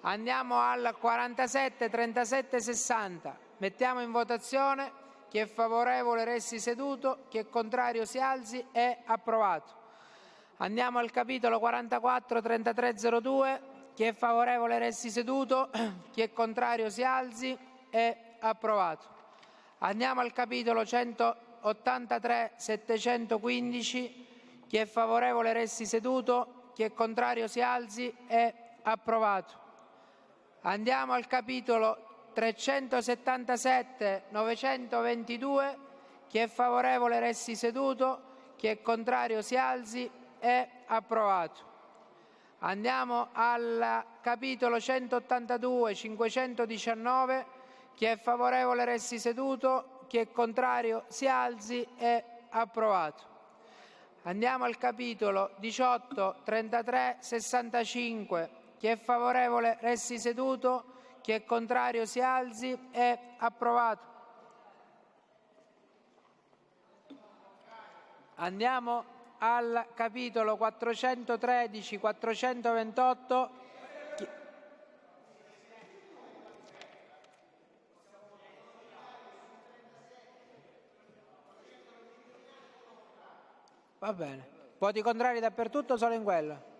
Andiamo al 47, 37, 60. Mettiamo in votazione. Chi è favorevole resti seduto, chi è contrario si alzi. È approvato. Andiamo al capitolo 44, 33, 02. Chi è favorevole resti seduto, chi è contrario si alzi. È approvato. Andiamo al capitolo 183, 715. Chi è favorevole resti seduto, chi è contrario si alzi. È approvato. Andiamo al capitolo 377, 922. Chi è favorevole resti seduto, chi è contrario si alzi. È approvato. Andiamo al capitolo 182, 519. Chi è favorevole resti seduto, chi è contrario si alzi. È approvato. Andiamo al capitolo 18, 33, 65. Chi è favorevole resti seduto, chi è contrario si alzi. È approvato. Andiamo al capitolo 413, 428. Va bene. Voti contrari dappertutto, solo in quello?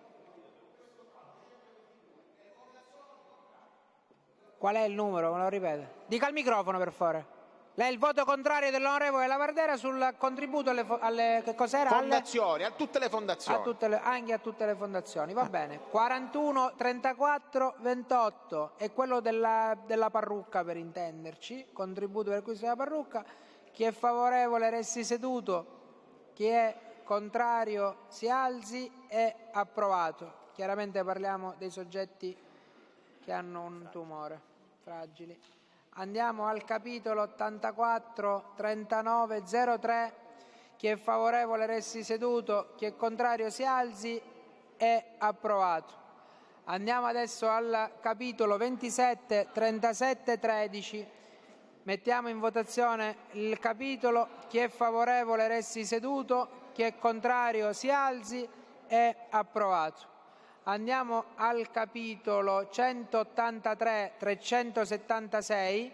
Qual è il numero? Me lo ripete? Dica al microfono, per favore. Lei il voto contrario dell'onorevole Lavardera sul contributo alle che cos'era? Fondazioni, a tutte le fondazioni. Anche a tutte le fondazioni, va bene. 41, 34, 28 è quello della parrucca, per intenderci, contributo per acquisto della parrucca. Chi è favorevole resti seduto, chi è contrario si alzi, è approvato. Chiaramente parliamo dei soggetti che hanno un tumore, fragili. Andiamo al capitolo 84 3903. Chi è favorevole resti seduto, chi è contrario si alzi, è approvato. Andiamo adesso al capitolo 27 37 13. Mettiamo in votazione il capitolo. Chi è favorevole resti seduto, chi è contrario si alzi, è approvato. Andiamo al capitolo 183 376.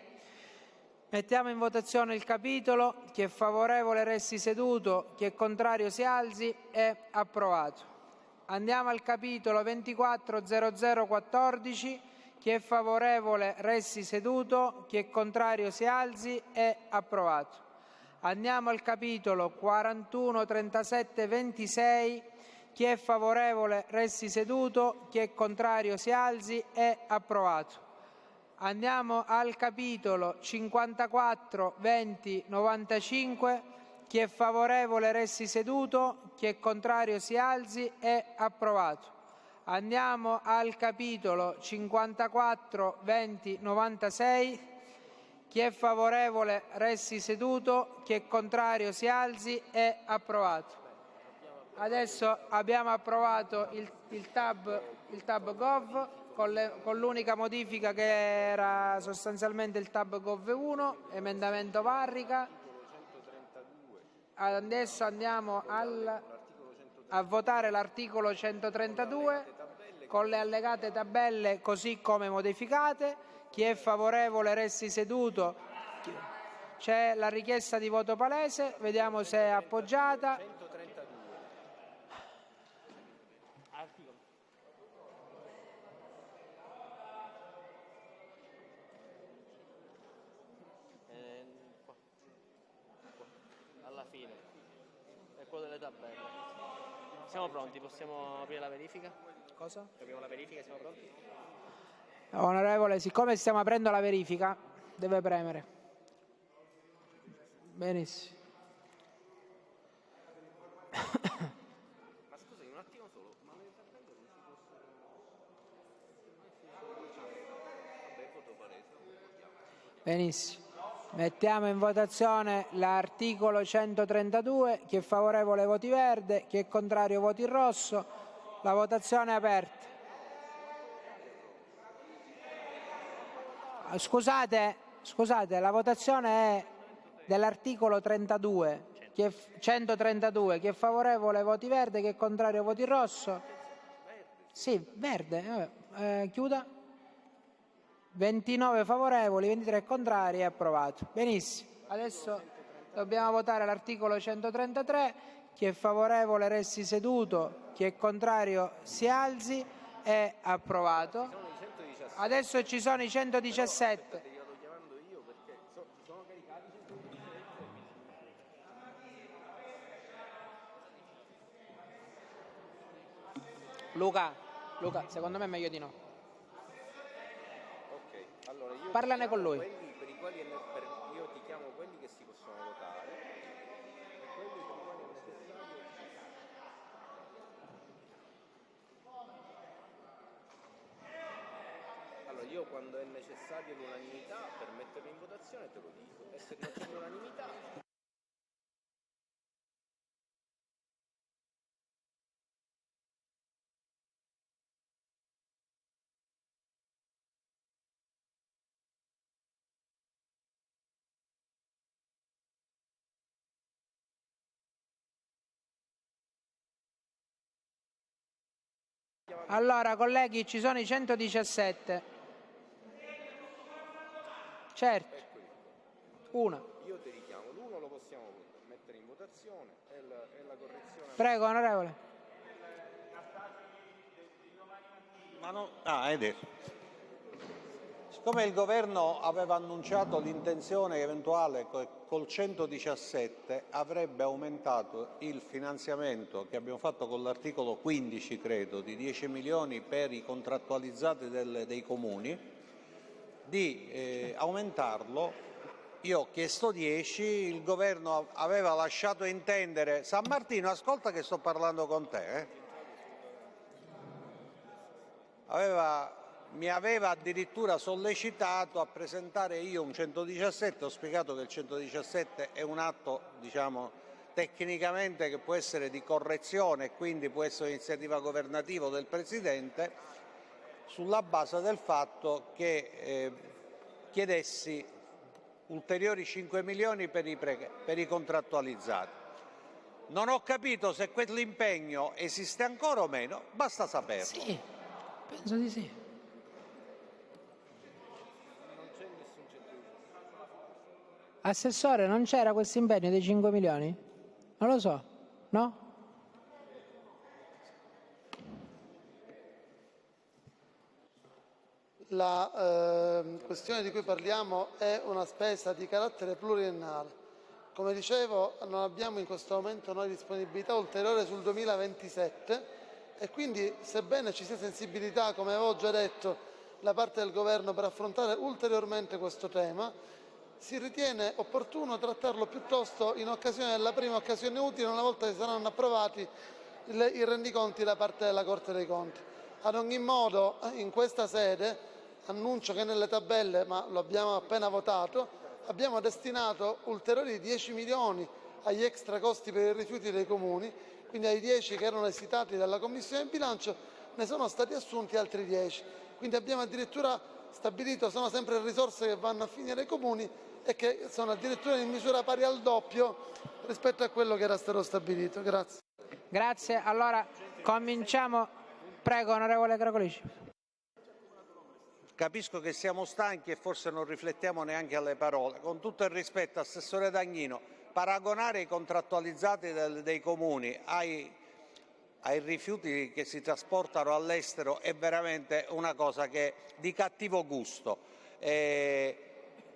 Mettiamo in votazione il capitolo. Chi è favorevole resti seduto, chi è contrario si alzi, è approvato. Andiamo al capitolo 24 0014. Chi è favorevole resti seduto, chi è contrario si alzi, è approvato. Andiamo al capitolo 41 37 26. Chi è favorevole resti seduto, chi è contrario si alzi, è approvato. Andiamo al capitolo 54 20 95. Chi è favorevole resti seduto, chi è contrario si alzi, è approvato. Andiamo al capitolo 54 20 96. Chi è favorevole resti seduto, chi è contrario si alzi, è approvato. Adesso abbiamo approvato il tab Gov con l'unica modifica che era sostanzialmente il tab Gov 1, emendamento Varrica. Adesso andiamo a votare l'articolo 132 con le allegate tabelle così come modificate. Chi è favorevole resti seduto. C'è la richiesta di voto palese, vediamo se è appoggiata. Alla fine. È quello delle tabelle. Siamo pronti, possiamo aprire la verifica? Cosa? Apriamo la verifica, siamo pronti? Onorevole, siccome stiamo aprendo la verifica, deve premere. Benissimo. Ma scusi, un attimo solo, ma le tabelle non si possono... Vabbè, voto palese. Benissimo. Mettiamo in votazione l'articolo 132. Chi è favorevole voti verde, chi è contrario voti rosso. La votazione è aperta. Scusate, la votazione è dell'articolo 32, 132. Chi è favorevole voti verde, chi è contrario voti rosso. Sì, verde. Chiuda. 29 favorevoli, 23 contrari, è approvato. Benissimo. Adesso dobbiamo votare l'articolo 133. Chi è favorevole resti seduto, chi è contrario si alzi, è approvato. Adesso ci sono i 117. Luca, secondo me è meglio di no. Ok, allora io Parlane con lui. quelli per i quali io ti chiamo quelli che si possono votare e quelli per i quali è necessario. Allora io quando è necessario l'unanimità per metterlo in votazione te lo dico, e se non c'è l'unanimità Allora, colleghi, ci sono i 117. Certo. Una. io ti richiamo, l'uno lo possiamo mettere in votazione e la correzione. Prego, onorevole. Ma no. Ah, ed è. siccome il Governo aveva annunciato l'intenzione eventuale col 117 avrebbe aumentato il finanziamento che abbiamo fatto con l'articolo 15, credo, di 10 milioni per i contrattualizzati dei comuni, di aumentarlo. Io ho chiesto 10, il Governo aveva lasciato intendere... San Martino, ascolta che sto parlando con te. Mi aveva addirittura sollecitato a presentare io un 117, ho spiegato che il 117 è un atto, diciamo, tecnicamente che può essere di correzione e quindi può essere iniziativa governativa del Presidente, sulla base del fatto che chiedessi ulteriori 5 milioni per i contrattualizzati. Non ho capito se quell'impegno esiste ancora o meno, basta saperlo. Sì, penso di sì. Assessore, non c'era questo impegno dei 5 milioni? Non lo so, no? La questione di cui parliamo è una spesa di carattere pluriennale. Come dicevo, non abbiamo in questo momento noi disponibilità ulteriore sul 2027 e quindi, sebbene ci sia sensibilità, come avevo già detto, da parte del Governo per affrontare ulteriormente questo tema, si ritiene opportuno trattarlo piuttosto in occasione della prima occasione utile, una volta che saranno approvati i rendiconti da parte della Corte dei Conti. Ad ogni modo, in questa sede, annuncio che nelle tabelle, ma lo abbiamo appena votato, abbiamo destinato ulteriori 10 milioni agli extra costi per i rifiuti dei comuni, quindi ai 10 che erano esitati dalla Commissione bilancio ne sono stati assunti altri 10. Quindi abbiamo addirittura stabilito, sono sempre risorse che vanno a finire ai comuni e che sono addirittura in misura pari al doppio rispetto a quello che era stato stabilito. Grazie. Grazie. Allora cominciamo. Prego, onorevole Cracolici. Capisco che siamo stanchi e forse non riflettiamo neanche alle parole. Con tutto il rispetto, Assessore Dagnino, paragonare i contrattualizzati dei comuni ai rifiuti che si trasportano all'estero è veramente una cosa che di cattivo gusto.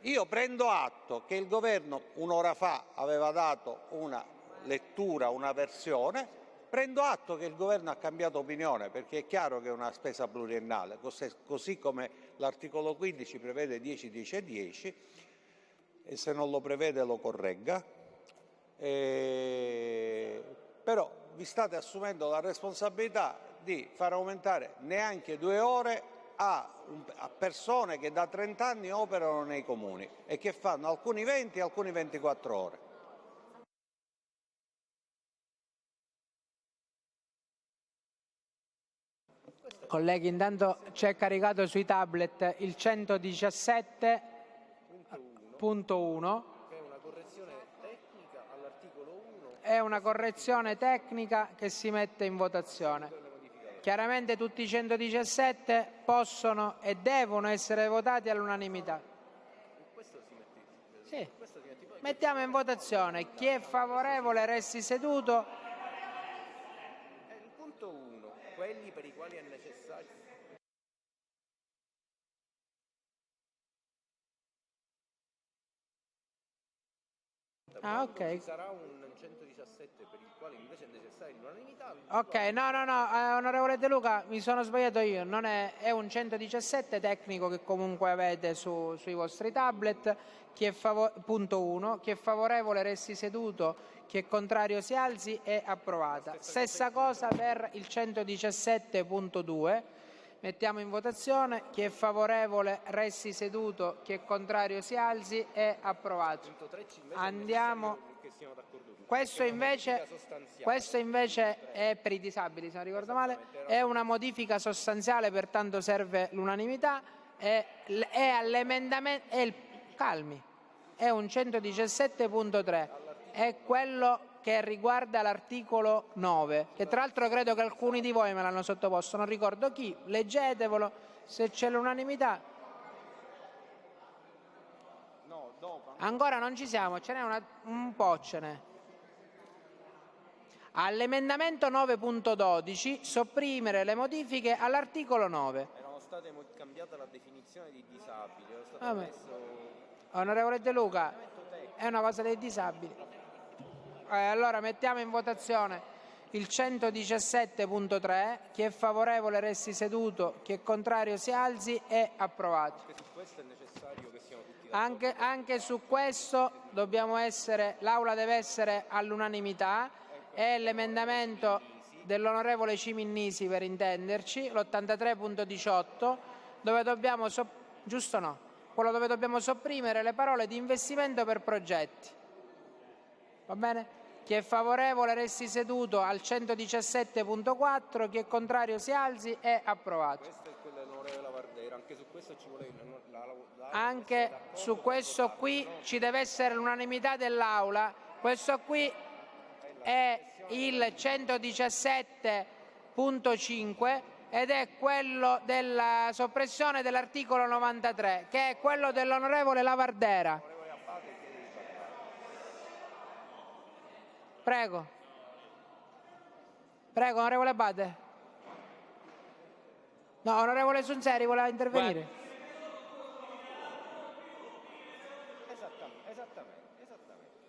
Io prendo atto che il Governo un'ora fa aveva dato una lettura, una versione, prendo atto che il Governo ha cambiato opinione, perché è chiaro che è una spesa pluriennale, così come l'articolo 15 prevede 10, 10 e 10, e se non lo prevede lo corregga. Però vi state assumendo la responsabilità di far aumentare neanche 2 ore a persone che da 30 anni operano nei comuni e che fanno alcuni 20 e alcuni 24 ore. Colleghi, intanto c'è caricato sui tablet il 117.1. Che è una correzione tecnica all'articolo 1. È una correzione tecnica che si mette in votazione. Chiaramente tutti i 117 possono e devono essere votati all'unanimità. Sì. Mettiamo in votazione. Chi è favorevole resti seduto. Il punto 1, quelli per i quali è necessario. Ah, ok. Ci sarà un 117 per il quale invece è necessaria l'unanimità. Ok, no, onorevole De Luca, mi sono sbagliato io, non è un 117 tecnico che comunque avete sui vostri tablet. Punto 1, chi è favorevole resti seduto, chi è contrario si alzi, è approvata. Stessa cosa per il 117.2, mettiamo in votazione, chi è favorevole resti seduto, chi è contrario si alzi, è approvato. Andiamo. Questo invece è per i disabili, se non ricordo male, è una modifica sostanziale, pertanto serve l'unanimità, è all'emendamento, calmi, è un 117.3, è quello che riguarda l'articolo 9, che tra l'altro credo che alcuni di voi me l'hanno sottoposto, non ricordo chi, leggetevelo, se c'è l'unanimità. Ancora non ci siamo, ce n'è un po', ce n'è. All'emendamento 9.12 sopprimere le modifiche all'articolo 9. stata cambiata la definizione di disabili, era stato Vabbè. messo Onorevole De Luca, è una cosa dei disabili. Allora mettiamo in votazione il 117.3, chi è favorevole resti seduto, chi è contrario si alzi, è approvato. Anche su questo è necessario che siamo tutti d'accordo. Anche su questo l'Aula deve essere all'unanimità, è l'emendamento dell'onorevole Ciminnisi, per intenderci, l'83.18, dove dobbiamo, giusto o no? Quello dove dobbiamo sopprimere le parole di investimento per progetti. Va bene? Chi è favorevole resti seduto al 117.4, chi è contrario si alzi, è approvato. Questo è quello dell'onorevole Lavardera, anche su questo ci vuole Anche su questo qui ci deve essere l'unanimità dell'Aula. Questo qui è il 117.5 ed è quello della soppressione dell'articolo 93, che è quello dell'onorevole Lavardera. Prego. Prego, onorevole Abate. No, onorevole Sunseri voleva intervenire. Esattamente.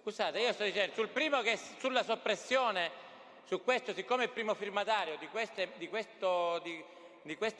Scusate, io sto dicendo, sul primo che sulla soppressione, su questo, siccome il primo firmatario di questo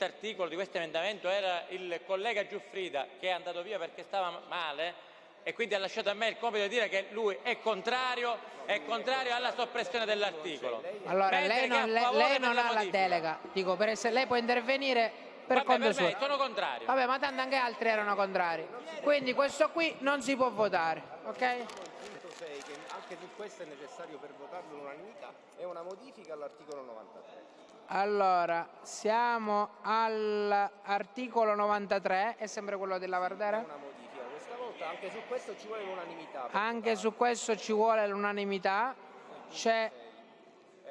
articolo, di questo emendamento era il collega Giuffrida, che è andato via perché stava male e quindi ha lasciato a me il compito di dire che lui è contrario alla soppressione dell'articolo. Allora, lei non ha la delega, dico, per essere, lei può intervenire per conto suo. Me, sono contrario. Vabbè, ma tanto anche altri erano contrari. Quindi questo qui non si può votare, ok? Punto 6, che anche su questo è necessario per votarlo l'unanimità, è una modifica all'articolo 93. Allora, siamo all'articolo 93, è sempre quello della Lavardera? È una modifica, questa volta anche su questo ci vuole l'unanimità. Anche su questo ci vuole l'unanimità. C'è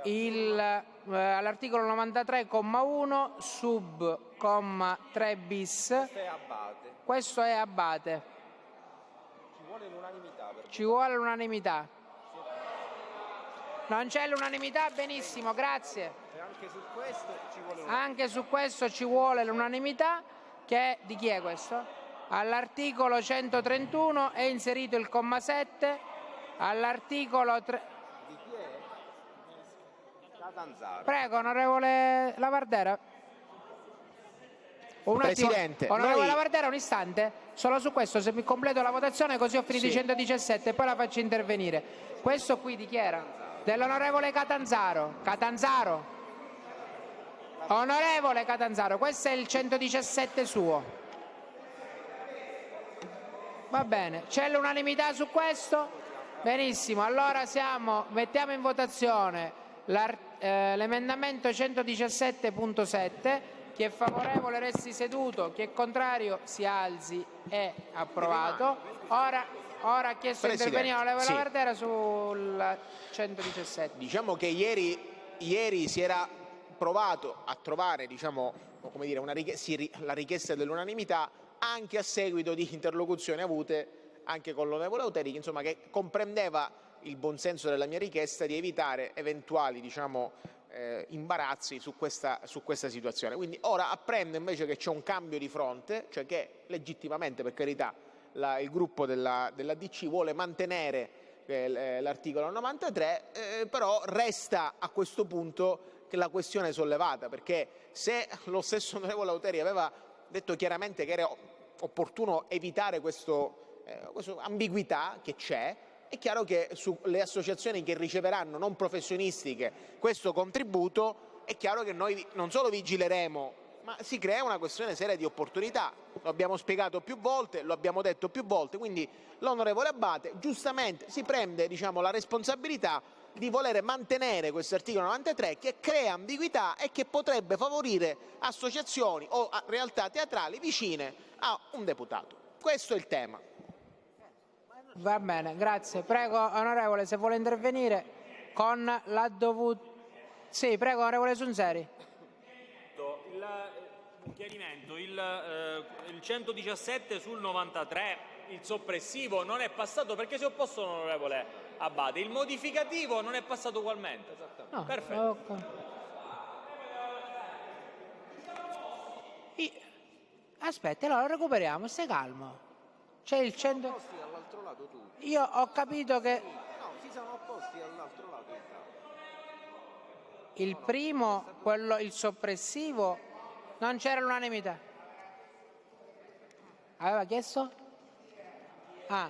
all'articolo 93, comma 1, sub, comma 3 bis. Questo è Abate. Questo è Abate. Ci vuole l'unanimità. Ci vuole l'unanimità. Non c'è l'unanimità, benissimo, grazie. E anche su questo ci vuole l'unanimità. Anche su questo ci vuole l'unanimità, di chi è questo? All'articolo 131 è inserito il comma 7, all'articolo 3... Di chi è? Catanzaro. Prego, onorevole Lavardera. Un Presidente, attimo, onorevole Lavardera, un istante. Solo su questo, se mi completo la votazione, così ho finito i 117 e poi la faccio intervenire. Questo qui di chi era? Dell'onorevole Catanzaro. Onorevole Catanzaro, questo è il 117 suo. Va bene, c'è l'unanimità su questo? Benissimo, allora mettiamo in votazione l'emendamento 117.7. Chi è favorevole resti seduto, chi è contrario si alzi, è approvato. Ora ha chiesto di intervenire l'onorevole Lavardera sul 117. Diciamo che ieri si era provato a trovare, come dire, la richiesta dell'unanimità anche a seguito di interlocuzioni avute anche con l'onorevole Auteri, che comprendeva il buonsenso della mia richiesta di evitare eventuali imbarazzi su questa situazione. Quindi ora apprendo invece che c'è un cambio di fronte, cioè che legittimamente, per carità, il gruppo della DC vuole mantenere l'articolo 93, però resta a questo punto che la questione è sollevata, perché se lo stesso onorevole Auteri aveva detto chiaramente che era opportuno evitare questa ambiguità che c'è, è chiaro che sulle associazioni che riceveranno non professionistiche questo contributo, è chiaro che noi non solo vigileremo, ma si crea una questione seria di opportunità. Lo abbiamo spiegato più volte, lo abbiamo detto più volte, quindi l'onorevole Abate giustamente si prende la responsabilità di volere mantenere questo articolo 93 che crea ambiguità e che potrebbe favorire associazioni o realtà teatrali vicine a un deputato. Questo è il tema. Va bene, grazie. Prego, onorevole, se vuole intervenire con la dovuta... Sì, prego, onorevole Sunseri. Un chiarimento, il 117 sul 93, il soppressivo non è passato perché si è opposto l'onorevole Abate, il modificativo non è passato ugualmente. No, perfetto. Aspetti, allora recuperiamo, stai calmo. C'è il 100... opposti all'altro lato tutti. Io ho capito che No, si sono opposti all'altro lato intanto. il primo, quello, il soppressivo, non c'era l'unanimità. Aveva chiesto? Ah,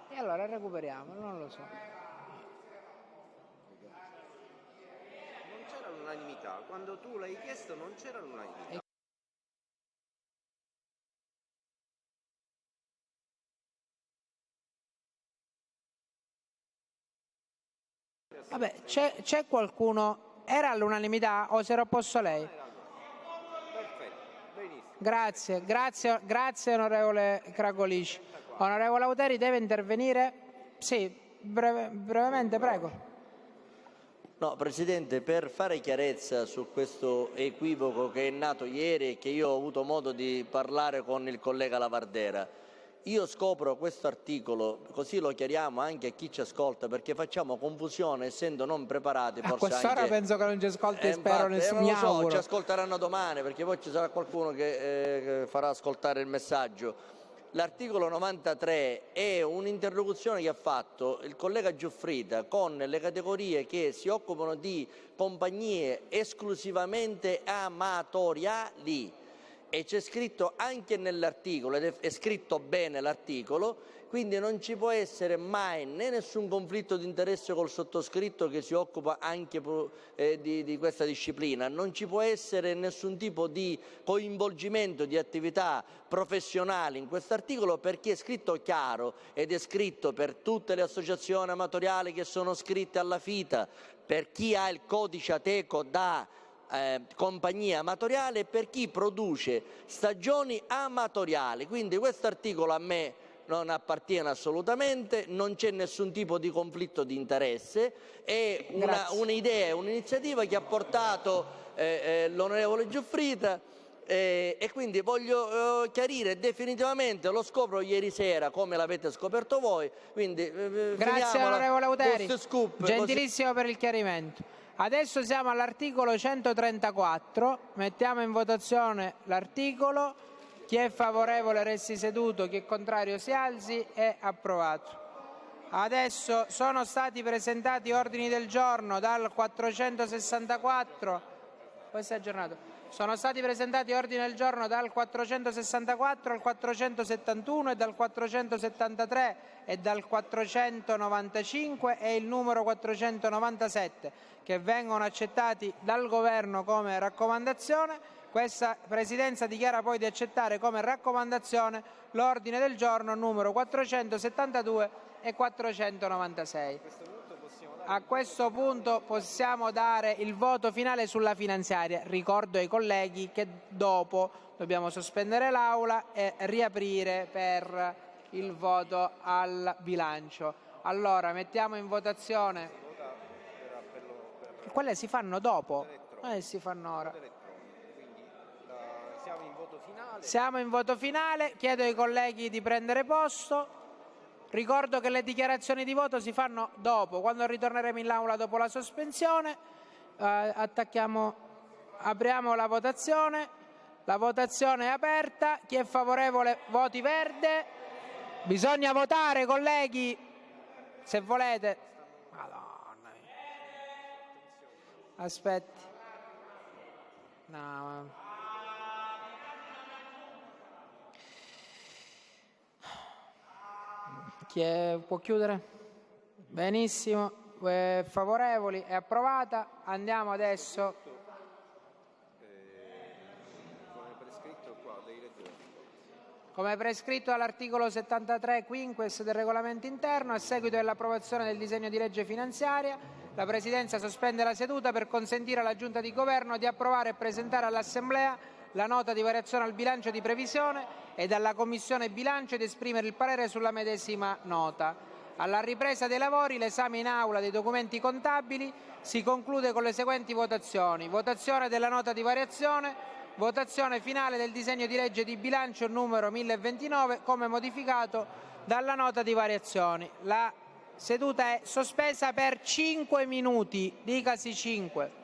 e allora recuperiamo, non lo so. Non c'era l'unanimità. Quando tu l'hai chiesto non c'era l'unanimità. Vabbè, c'è qualcuno... Era all'unanimità o si era opposto lei? Perfetto, benissimo. Grazie onorevole Cragolici. Onorevole Auteri deve intervenire? Sì, brevemente, prego. No, Presidente, per fare chiarezza su questo equivoco che è nato ieri e che io ho avuto modo di parlare con il collega Lavardera, io scopro questo articolo, così lo chiariamo anche a chi ci ascolta, perché facciamo confusione essendo non preparati. A quest'ora penso che non ci ascolti, spero, nessuno, mi auguro. Ci ascolteranno domani, perché poi ci sarà qualcuno che farà ascoltare il messaggio. L'articolo 93 è un'interlocuzione che ha fatto il collega Giuffrida con le categorie che si occupano di compagnie esclusivamente amatoriali. E c'è scritto anche nell'articolo, ed è scritto bene l'articolo, quindi non ci può essere mai né nessun conflitto di interesse col sottoscritto che si occupa anche di questa disciplina, non ci può essere nessun tipo di coinvolgimento di attività professionali in questo articolo, perché è scritto chiaro ed è scritto per tutte le associazioni amatoriali che sono scritte alla FITA, per chi ha il codice Ateco da compagnia amatoriale e per chi produce stagioni amatoriali. Quindi questo articolo a me non appartiene assolutamente, non c'è nessun tipo di conflitto di interesse, è un'idea, un'iniziativa che ha portato l'onorevole Giuffrida e quindi voglio chiarire definitivamente, lo scopro ieri sera come l'avete scoperto voi, quindi grazie onorevole Auteri, scoop, gentilissimo per il chiarimento. Adesso siamo all'articolo 134, mettiamo in votazione l'articolo, chi è favorevole resti seduto, chi è contrario si alzi, è approvato. Adesso sono stati presentati ordini del giorno dal 464, questo è aggiornato. Sono stati presentati ordini del giorno dal 464 al 471 e dal 473 e dal 495 e il numero 497 che vengono accettati dal Governo come raccomandazione. Questa Presidenza dichiara poi di accettare come raccomandazione l'ordine del giorno numero 472 e 496. A questo punto possiamo dare il voto finale sulla finanziaria. Ricordo ai colleghi che dopo dobbiamo sospendere l'Aula e riaprire per il voto al bilancio. Allora, mettiamo in votazione. Quelle si fanno dopo, si fanno ora. Siamo in voto finale. Siamo in voto finale, chiedo ai colleghi di prendere posto. Ricordo che le dichiarazioni di voto si fanno dopo, quando ritorneremo in aula dopo la sospensione. Apriamo la votazione è aperta, chi è favorevole voti verde. Bisogna votare, colleghi, se volete. Madonna mia. Aspetti. No. Può chiudere? Benissimo, favorevoli, è approvata. Andiamo adesso. Come prescritto dall'articolo 73 quinques del regolamento interno, a seguito dell'approvazione del disegno di legge finanziaria, la Presidenza sospende la seduta per consentire alla Giunta di Governo di approvare e presentare all'Assemblea la nota di variazione al bilancio di previsione e alla Commissione bilancio ed esprimere il parere sulla medesima nota. Alla ripresa dei lavori, l'esame in aula dei documenti contabili si conclude con le seguenti votazioni. Votazione della nota di variazione, votazione finale del disegno di legge di bilancio numero 1029 come modificato dalla nota di variazioni. La seduta è sospesa per 5 minuti, dicasi 5.